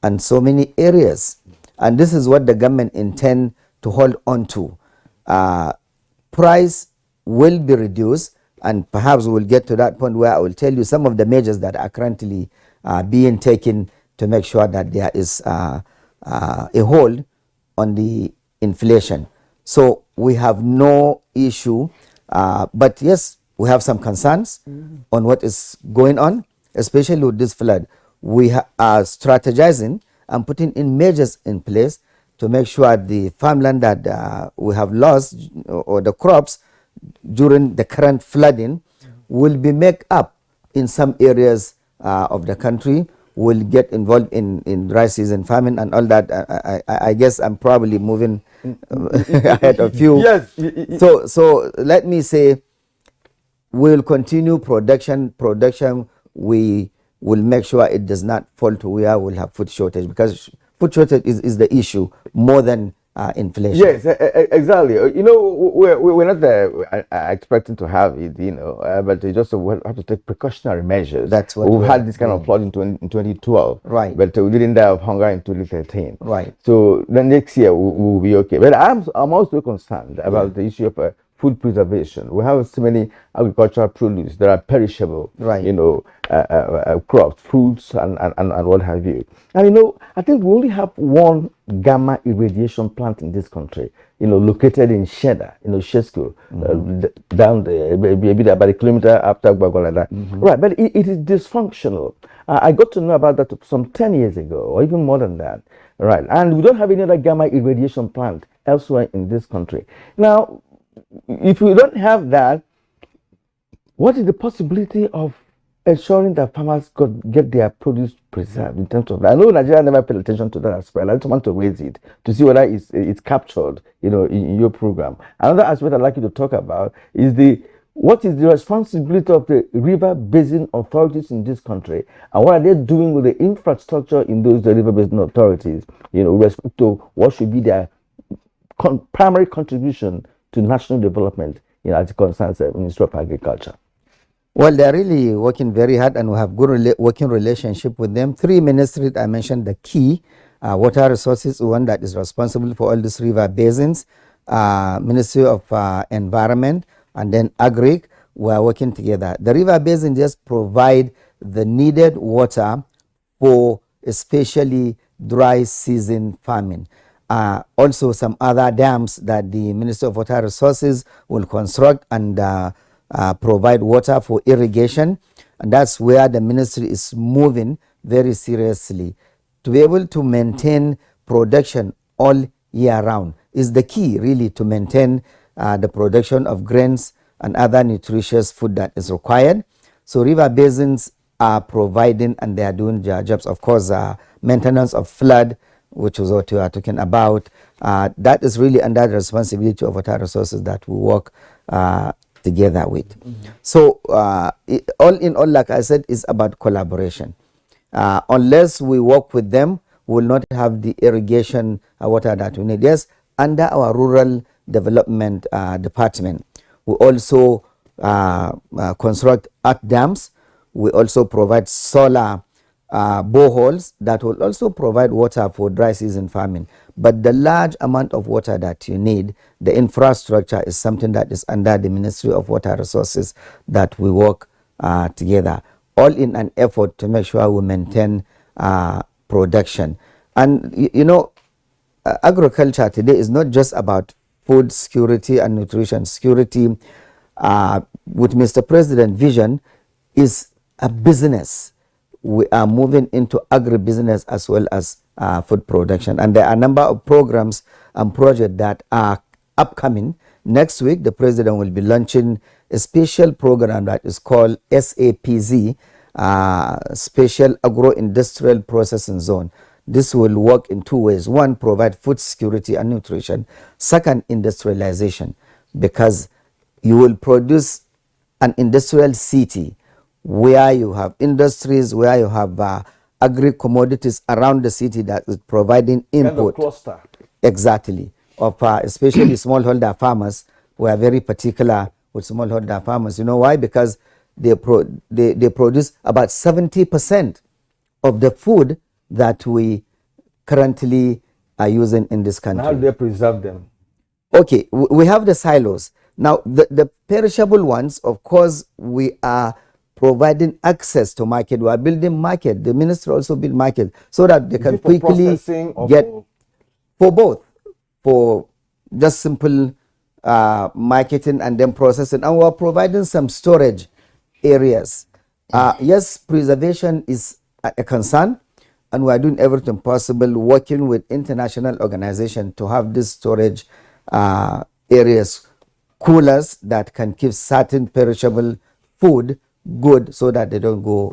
and so many areas. And this is what the government intend to hold on to. Price will be reduced, and perhaps we'll get to that point where I will tell you some of the measures that are currently being taken to make sure that there is a hold on the inflation. So we have no issue, but yes, we have some concerns on what is going on, especially with this flood. We are strategizing and putting in measures in place to make sure the farmland that we have lost or the crops during the current flooding will be made up in some areas of the country, will get involved in dry season farming and all that. I guess I'm probably moving ahead of you. Yes. So let me say, we'll continue production. We will make sure it does not fall to where we'll have food shortage, because food shortage is the issue more than inflation. Yes, exactly. You know, we're not there expecting to have it, you know, but we just have to take precautionary measures. That's what we've had this kind of flood in 2012, right? But we didn't die of hunger in 2013, right? So then next year we'll be okay. But I'm also concerned about the issue of food preservation. We have so many agricultural produce that are perishable, right? You know, crops, fruits, and what have you. And you know, I think we only have one gamma irradiation plant in this country, you know, located in Sheda, you know, Shesko, down there, maybe about a kilometer after Gwagwalada. Right, but it is dysfunctional. I got to know about that some 10 years ago, or even more than that. Right, and we don't have any other gamma irradiation plant elsewhere in this country. Now, if we don't have that, what is the possibility of ensuring that farmers get their produce preserved in terms of that? I know Nigeria never paid attention to that aspect. I just want to raise it to see whether it's captured, you know, in your program. Another aspect I'd like you to talk about is what is the responsibility of the river basin authorities in this country, and what are they doing with the infrastructure in those river basin authorities, you know, with respect to what should be their primary contribution to national development, you know, as it concerns the Ministry of Agriculture. Well, they're really working very hard, and we have good working relationship with them. 3 ministries I mentioned, the key water resources, one that is responsible for all these river basins, Ministry of Environment, and then Agric. We are working together. The river basin just provide the needed water for especially dry season farming. Also, some other dams that the Ministry of Water Resources will construct and provide water for irrigation, and that's where the ministry is moving very seriously. To be able to maintain production all year round is the key, really, to maintain the production of grains and other nutritious food that is required. So river basins are providing, and they are doing their jobs. Of course, maintenance of flood, which is what we are talking about, that is really under the responsibility of water resources that we work together with. So all in all, like I said, is about collaboration. Unless we work with them, we will not have the irrigation water that we need. Yes, under our rural development department, we also construct earth dams. We also provide solar boreholes that will also provide water for dry season farming. But the large amount of water that you need, the infrastructure, is something that is under the Ministry of Water Resources that we work together, all in an effort to make sure we maintain production. And you know, agriculture today is not just about food security and nutrition security. With Mr. President's vision is a business. We are moving into agribusiness as well as food production. And there are a number of programs and projects that are upcoming. Next week, the president will be launching a special program that is called SAPZ, Special Agro-Industrial Processing Zone. This will work in 2 ways. One, provide food security and nutrition. Second, industrialization, because you will produce an industrial city where you have industries, where you have agri-commodities around the city that is providing input. Kind of cluster. Exactly. Of especially smallholder farmers. We are very particular with smallholder farmers. You know why? Because they produce about 70% of the food that we currently are using in this country. How do they preserve them? Okay, we have the silos. Now, the perishable ones, of course, we are providing access to market. We are building market. The ministry also build market so that they can quickly get for both, for just simple marketing and then processing. And we are providing some storage areas. Yes, preservation is a concern, and we are doing everything possible, working with international organizations to have this storage areas, coolers that can keep certain perishable food good so that they don't go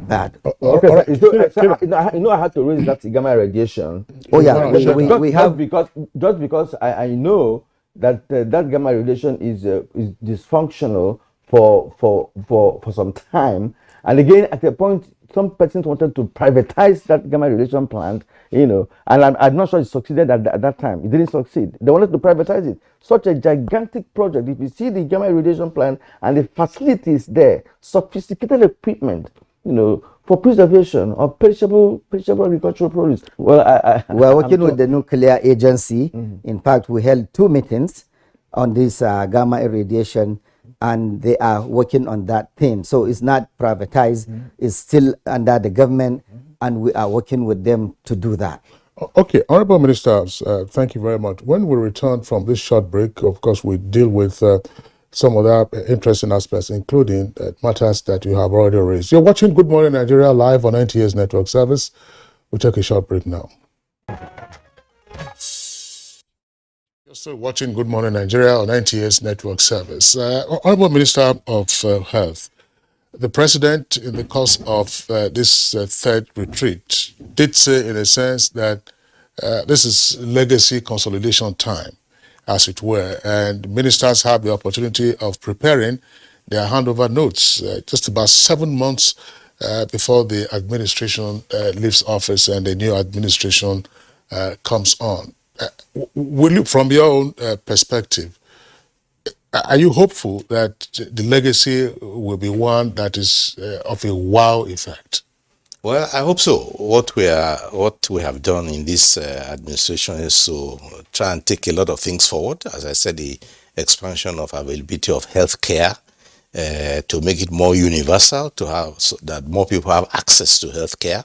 bad. Okay, right. You know, I had to raise that gamma radiation. Oh yeah, we have just because I know that that gamma radiation is dysfunctional for some time, and again at a point some persons wanted to privatize that gamma radiation plant, you know, and I'm not sure it succeeded at that time. It didn't succeed. They wanted to privatize it. Such a gigantic project. If you see the gamma radiation plant and the facilities there, sophisticated equipment, you know, for preservation of perishable agricultural produce. Well, we are working with the nuclear agency. In fact, we held 2 meetings on this gamma irradiation, and they are working on that thing. So it's not privatized, it's still under the government, and we are working with them to do that. Okay, Honorable Ministers, thank you very much. When we return from this short break, of course, we deal with some other interesting aspects, including matters that you have already raised. You're watching Good Morning Nigeria live on NTA's network service. We'll take a short break now. You're still watching Good Morning Nigeria on NTA's network service. Honorable Minister of Health, the President, in the course of this third retreat, did say in a sense that this is legacy consolidation time, as it were, and ministers have the opportunity of preparing their handover notes just about 7 months before the administration leaves office and the new administration comes on. Will you, from your own perspective, Are you hopeful that the legacy will be one that is of a wow effect? Well, I hope so. What we have done in this administration is to try and take a lot of things forward. As I said, the expansion of availability of healthcare, to make it more universal, to have so that more people have access to healthcare,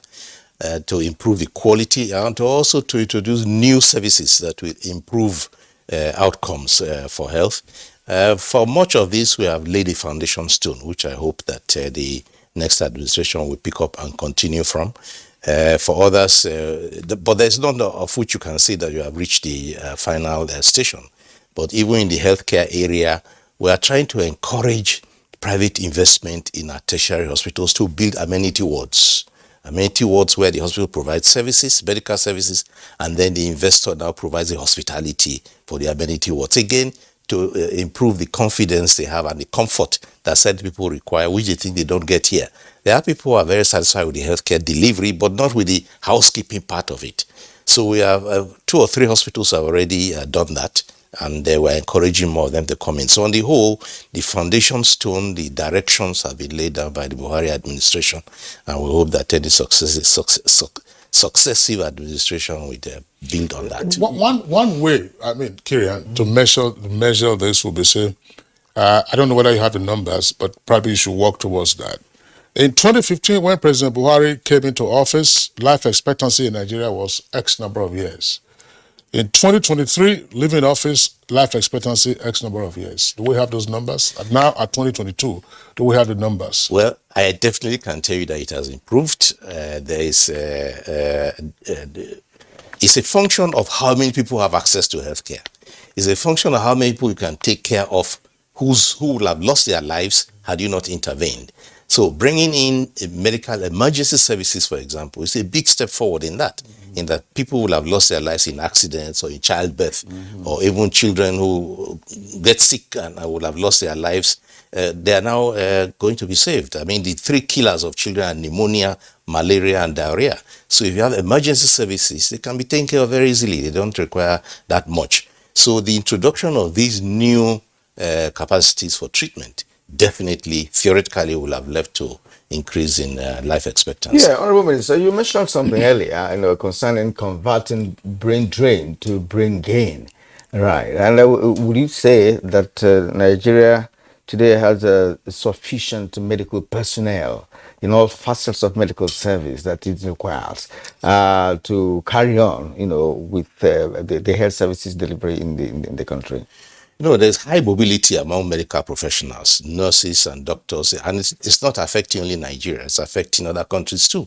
to improve the quality, and to also to introduce new services that will improve outcomes for health. For much of this, we have laid a foundation stone, which I hope that the next administration will pick up and continue from. For others, but there's none of which you can say that you have reached the final station. But even in the healthcare area, we are trying to encourage private investment in our tertiary hospitals to build amenity wards. Amenity wards where the hospital provides services, medical services, and then the investor now provides the hospitality for the amenity wards. Again, to improve the confidence they have and the comfort that certain people require, which they think they don't get here. There are people who are very satisfied with the healthcare delivery, but not with the housekeeping part of it. So we have 2 or 3 hospitals have already done that, and we're encouraging more of them to come in. So on the whole, the foundation stone, the directions have been laid down by the Buhari administration, and we hope that any successive administration will build on that. One way, I mean, Kirian, to measure this will be say, I don't know whether you have the numbers, but probably you should work towards that. In 2015, when President Buhari came into office, life expectancy in Nigeria was X number of years. In 2023, living in office, life expectancy X number of years. Do we have those numbers? And now at 2022, do we have the numbers? Well, I definitely can tell you that it has improved. There is it's a function of how many people have access to healthcare. It's a function of how many people you can take care of who will have lost their lives had you not intervened. So bringing in medical emergency services, for example, is a big step forward in that. In that people will have lost their lives in accidents or in childbirth, or even children who get sick and will have lost their lives. They are now going to be saved. I mean, the 3 killers of children are pneumonia, malaria, and diarrhea. So if you have emergency services, they can be taken care of very easily. They don't require that much. So the introduction of these new capacities for treatment definitely, theoretically, will have led to increase in life expectancy. Yeah, Honorable Minister, you mentioned something earlier, concerning converting brain drain to brain gain, right? And would you say that Nigeria today has sufficient medical personnel in all facets of medical service that it requires to carry on, with the health services delivery in the country? There's high mobility among medical professionals, nurses and doctors, and it's not affecting only Nigeria, it's affecting other countries too.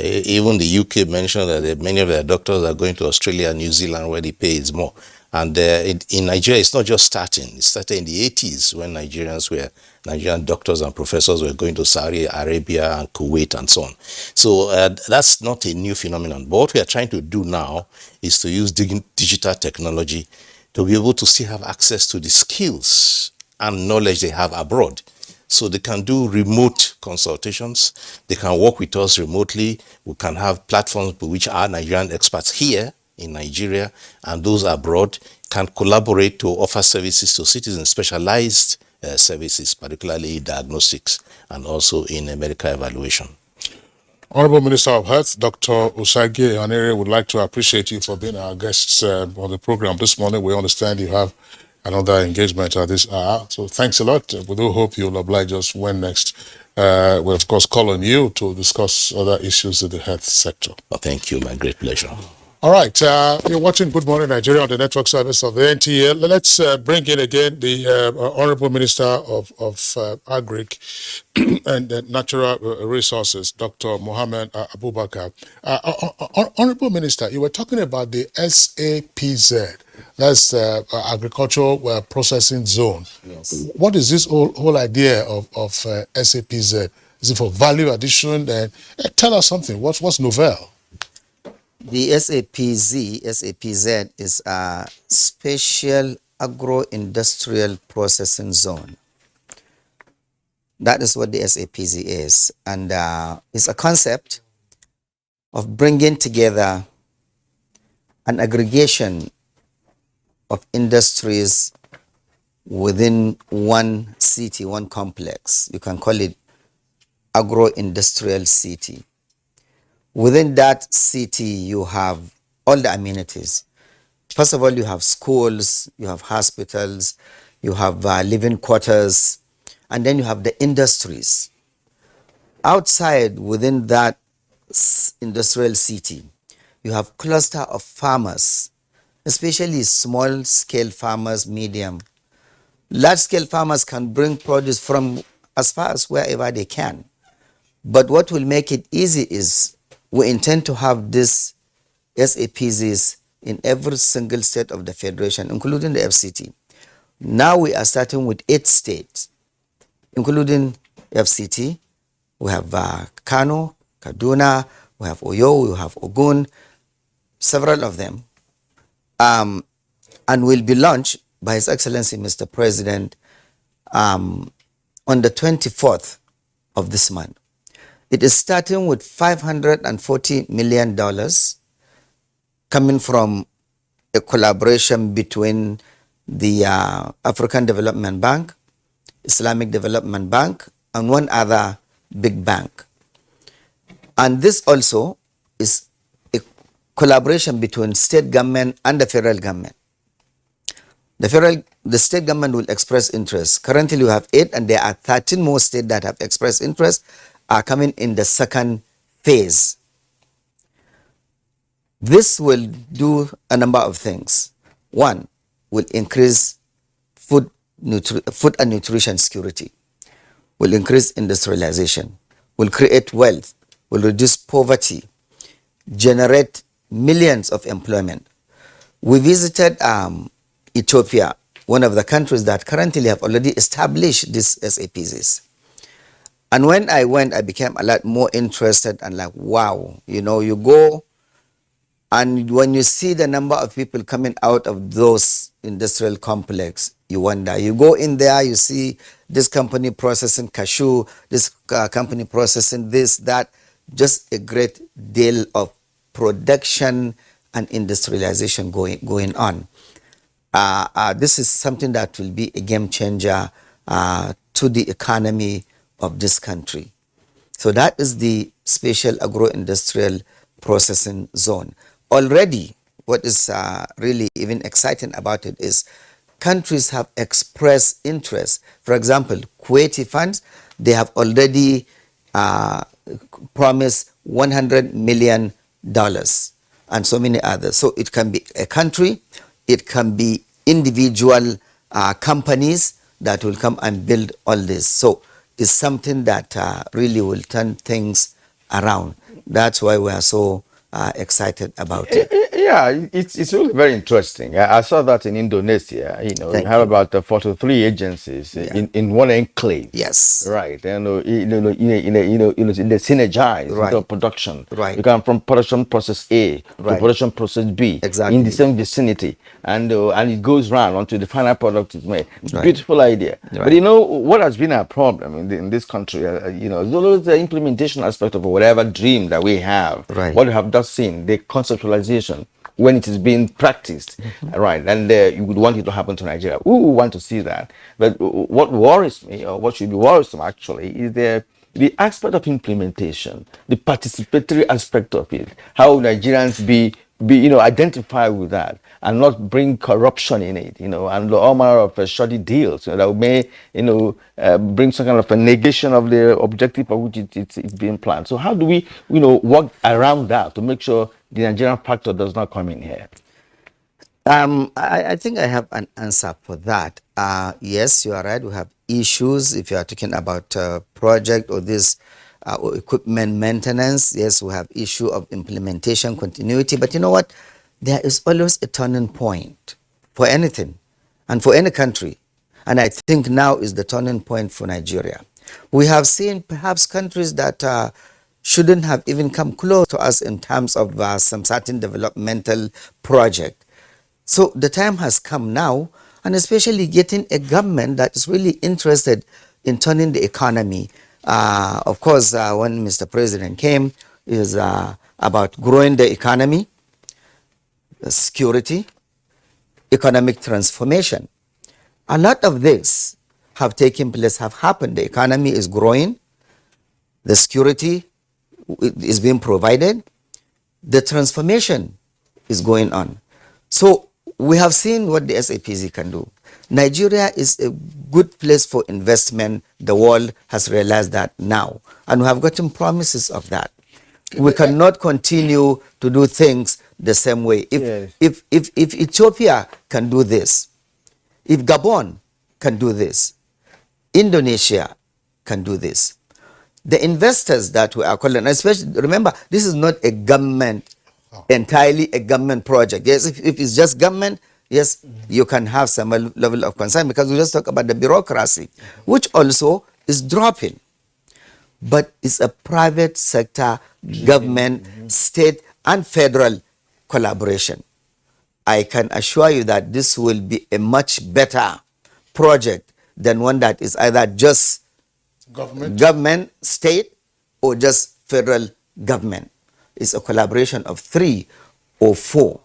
Even the UK mentioned that many of their doctors are going to Australia and New Zealand where the pay is more. And in Nigeria, it's not just starting. It started in the 80s when Nigerian doctors and professors were going to Saudi Arabia and Kuwait and so on. So that's not a new phenomenon. But what we are trying to do now is to use digital technology to be able to still have access to the skills and knowledge they have abroad. So they can do remote consultations. They can work with us remotely. We can have platforms by which our Nigerian experts here in Nigeria and those abroad can collaborate to offer services to citizens, specialized services, particularly diagnostics and also in medical evaluation. Honorable Minister of Health, Dr. Usagi Anere, would like to appreciate you for being our guests on the program this morning. We understand you have another engagement at this hour, so thanks a lot. We do hope you'll oblige us when next. We'll, of course, call on you to discuss other issues in the health sector. Well, thank you. My great pleasure. All right. You're watching Good Morning Nigeria on the network service of the NTA. Let's bring in again the Honorable Minister of Agric and Natural Resources, Dr. Mohammed Abubakar. Honorable Minister, you were talking about the SAPZ, that's Agricultural Processing Zone. Yes. What is this whole idea of SAPZ? Is it for value addition? Tell us something. What's novel? The SAPZ is a Special Agro-Industrial Processing Zone. That is what the SAPZ is. And it's a concept of bringing together an aggregation of industries within one city, one complex. You can call it agro-industrial city. Within that city, you have all the amenities. First of all, you have schools, you have hospitals, you have living quarters, and then you have the industries. Outside, within that industrial city, you have cluster of farmers, especially small-scale farmers, medium. Large-scale farmers can bring produce from as far as wherever they can. But what will make it easy is we intend to have this SAPZs in every single state of the Federation, including the FCT. Now we are starting with 8 states, including FCT. We have Kano, Kaduna, we have Oyo, we have Ogun, several of them. And will be launched by His Excellency Mr. President on the 24th of this month. It is starting with $540 million coming from a collaboration between the African Development Bank, Islamic Development Bank, and one other big bank. And this also is a collaboration between state government and the federal government. The state government will express interest. Currently, we have 8, and there are 13 more states that have expressed interest, are coming in the second phase. This will do a number of things. One, will increase food and nutrition security, will increase industrialization, will create wealth, will reduce poverty, generate millions of employment. We visited Ethiopia, one of the countries that currently have already established these SAPZs. And when I went, I became a lot more interested and like, wow, you know, you go and when you see the number of people coming out of those industrial complex, you wonder. You go in there, you see this company processing cashew, this company processing this, that, just a great deal of production and industrialization going on. This is something that will be a game changer to the economy of this country. So that is the special agro-industrial processing zone. Already, what is really even exciting about it is countries have expressed interest. For example, Kuwaiti funds, they have already promised $100 million and so many others. So it can be a country, it can be individual companies that will come and build all this. So it's something that really will turn things around. That's why we are so excited about it. Yeah, it's really very interesting. I saw that in Indonesia. You know, you have about 43 agencies in one enclave. Yes. Right. They synergize into production. Right. You come from production process A to production process B. Exactly. In the same vicinity, and it goes round until the final product is made. Beautiful idea. But you know what has been our problem in this country? You know, the implementation aspect of whatever dream that we have. Right. What you have just seen, the conceptualization when it is being practiced, right? And you would want it to happen to Nigeria. We want to see that. But what worries me, or what should be worrisome actually, is the aspect of implementation, the participatory aspect of it. How Nigerians be identify with that and not bring corruption in it, you know, and all manner of shoddy deals, you know, that may, bring some kind of a negation of the objective for which it's being planned. So how do we, work around that to make sure the Nigerian factor does not come in here? I think I have an answer for that. Yes, you are right. We have issues. If you are talking about project or this or equipment maintenance, yes, we have issue of implementation continuity. But you know what? There is always a turning point for anything and for any country. And I think now is the turning point for Nigeria. We have seen perhaps countries that shouldn't have even come close to us in terms of some certain developmental project. So the time has come now, and especially getting a government that is really interested in turning the economy. Of course, when Mr. President came, is about growing the economy, security, economic transformation. A lot of this have taken place, have happened. The economy is growing. The security is being provided. The transformation is going on. So we have seen what the SAPZ can do. Nigeria is a good place for investment. The world has realized that now. And we have gotten promises of that. We cannot continue to do things the same way. If Ethiopia can do this, if Gabon can do this, Indonesia can do this, the investors that we are calling, especially, remember, this is not a government, entirely a government project. Yes, if it's just government, yes, you can have some level of concern because we just talk about the bureaucracy, which also is dropping. But it's a private sector, government, state, and federal collaboration. I can assure you that this will be a much better project than one that is either just government, state, or just federal government. It's a collaboration of 3 or 4.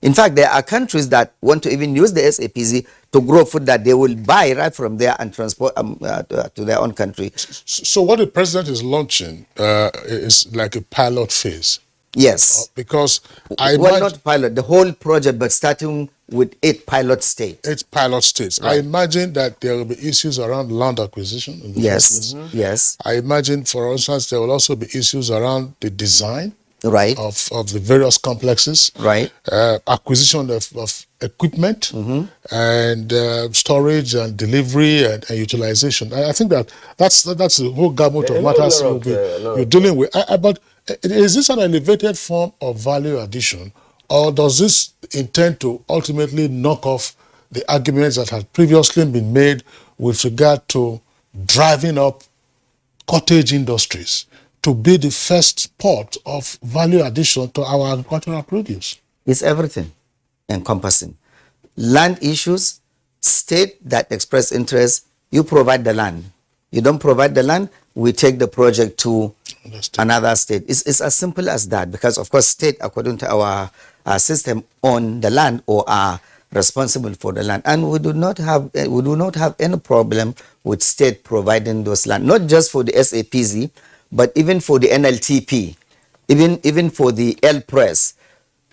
In fact, there are countries that want to even use the SAPZ to grow food that they will buy right from there and transport to their own country. So what the president is launching is like a pilot phase. Yes. Because not pilot, the whole project, but starting with 8 pilot states. 8 pilot states. Right. I imagine that there will be issues around land acquisition. Yes, yes. I imagine, for instance, there will also be issues around the design of the various complexes. Right. Acquisition of equipment and storage and delivery and utilization. I think that's the whole gamut of matters you're dealing with. But is this an elevated form of value addition, or does this intend to ultimately knock off the arguments that had previously been made with regard to driving up cottage industries to be the first port of value addition to our agricultural produce? It's everything encompassing. Land issues, state that express interest, you provide the land. You don't provide the land, we take the project to another state. It's as simple as that, because of course state, according to our system, own the land or are responsible for the land, and we do not have any problem with state providing those land, not just for the SAPZ, but even for the NLTP, even for the L Press.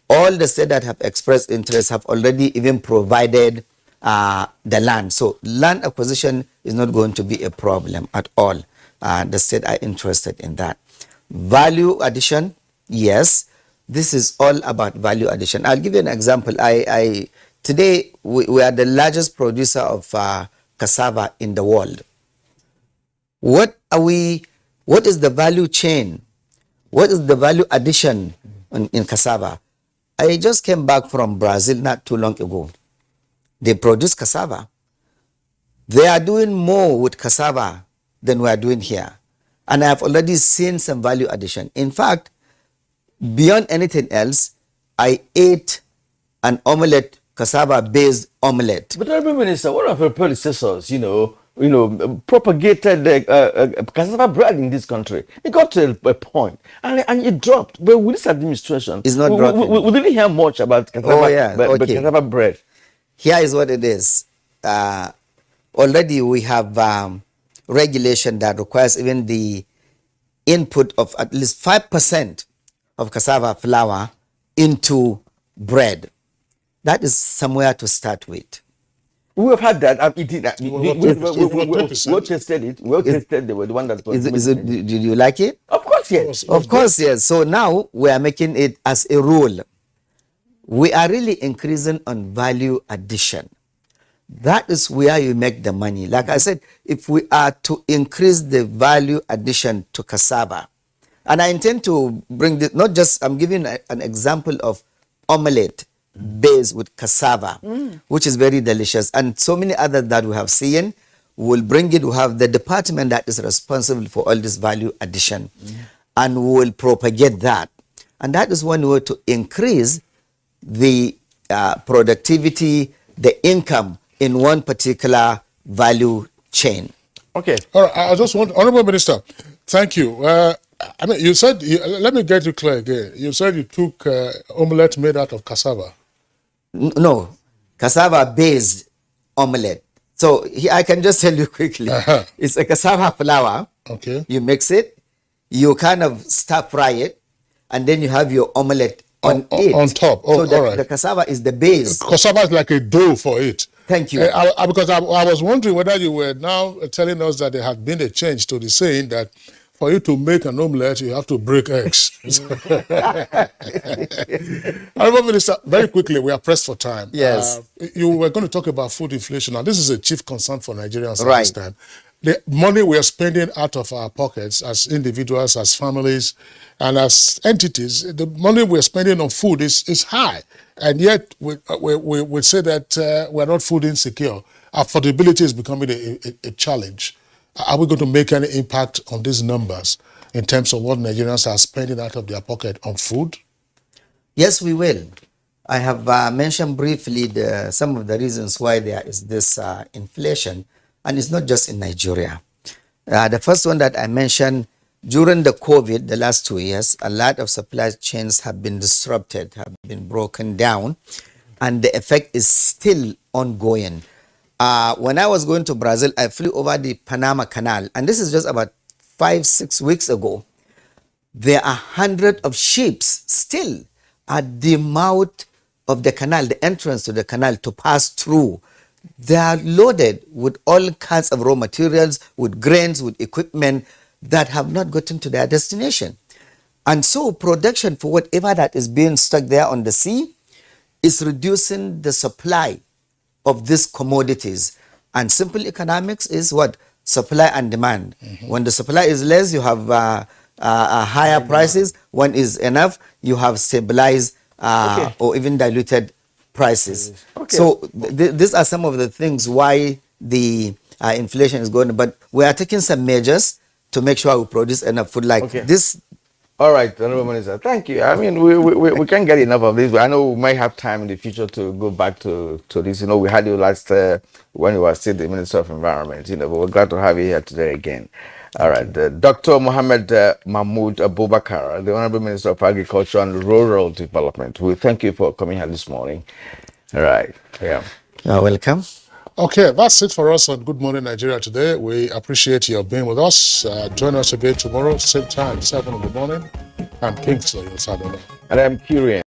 All the states that have expressed interest have already even provided the land. So land acquisition is not going to be a problem at all. The state are interested in that. Value addition, yes. This is all about value addition. I'll give you an example. Today, we are the largest producer of cassava in the world. What is the value chain? What is the value addition in cassava? I just came back from Brazil not too long ago. They produce cassava. They are doing more with cassava than we are doing here. And I have already seen some value addition. In fact, beyond anything else, I ate an omelette, cassava-based omelette. But Honorable Minister, one of your predecessors, propagated cassava bread in this country. It got to a point, and it dropped. But with this administration, it's not dropping. We didn't hear much about cassava, cassava bread. Here is what it is. Already we have regulation that requires even the input of at least 5% of cassava flour into bread. That is somewhere to start with. We have had that. I'm eating that. We tasted it. We tasted the one that was. Did you like it? Of course, yes. Of course, yes. So now we are making it as a rule. We are really increasing on value addition. That is where you make the money. Like I said, if we are to increase the value addition to cassava, and I intend to bring this, not just, I'm giving an example of omelette based with cassava, which is very delicious, and so many others that we have seen. We'll bring it. We have the department that is responsible for all this value addition, and we will propagate that. And that is one way to increase the productivity, the income in one particular value chain. Okay. All right. I just want, Honorable Minister, thank you. I mean, you said, let me get you clear again. You said you took omelette made out of cassava. No, cassava based omelette. So I can just tell you quickly. It's a cassava flour. Okay. You mix it, you kind of stir fry it, and then you have your omelette on it. On top. Oh, so all right. the cassava is the base. Cassava is like a dough for it. Thank you. Because I was wondering whether you were now telling us that there had been a change to the saying that for you to make an omelette, you have to break eggs. Honorable Minister, very quickly, we are pressed for time. Yes. You were going to talk about food inflation. Now, this is a chief concern for Nigerians at Right. this time. The money we are spending out of our pockets as individuals, as families, and as entities, the money we're spending on food is high. And yet, we say that we're not food insecure. Affordability is becoming a challenge. Are we going to make any impact on these numbers in terms of what Nigerians are spending out of their pocket on food? Yes, we will. I have mentioned briefly some of the reasons why there is this inflation, and it's not just in Nigeria. The first one that I mentioned, during the COVID, the last 2 years, a lot of supply chains have been disrupted, have been broken down, and the effect is still ongoing. When I was going to Brazil, I flew over the Panama Canal, and this is just about 5-6 weeks ago. There are hundreds of ships still at the mouth of the canal, the entrance to the canal to pass through. They are loaded with all kinds of raw materials, with grains, with equipment that have not gotten to their destination. And so production for whatever that is being stuck there on the sea is reducing the supply of these commodities. And simple economics is what? Supply and demand. When the supply is less, you have higher prices. When is enough, you have stabilized or even diluted prices. So these are some of the things why the inflation is going. But we are taking some measures to make sure we produce enough food like this. All right, Honorable Minister, thank you. I mean, we can't get enough of this, but I know we might have time in the future to go back to this. You know, we had you last when you were still the Minister of Environment, you know, but we're glad to have you here today again. All right, Dr. Mohammed Mahmoud Abubakar, the Honorable Minister of Agriculture and Rural Development. We thank you for coming here this morning. All right, yeah. You're welcome. Okay, that's it for us on Good Morning Nigeria today. We appreciate your being with us. Join us again tomorrow, same time, 7 in the morning. I'm Kingsley Osadona. And I'm curious.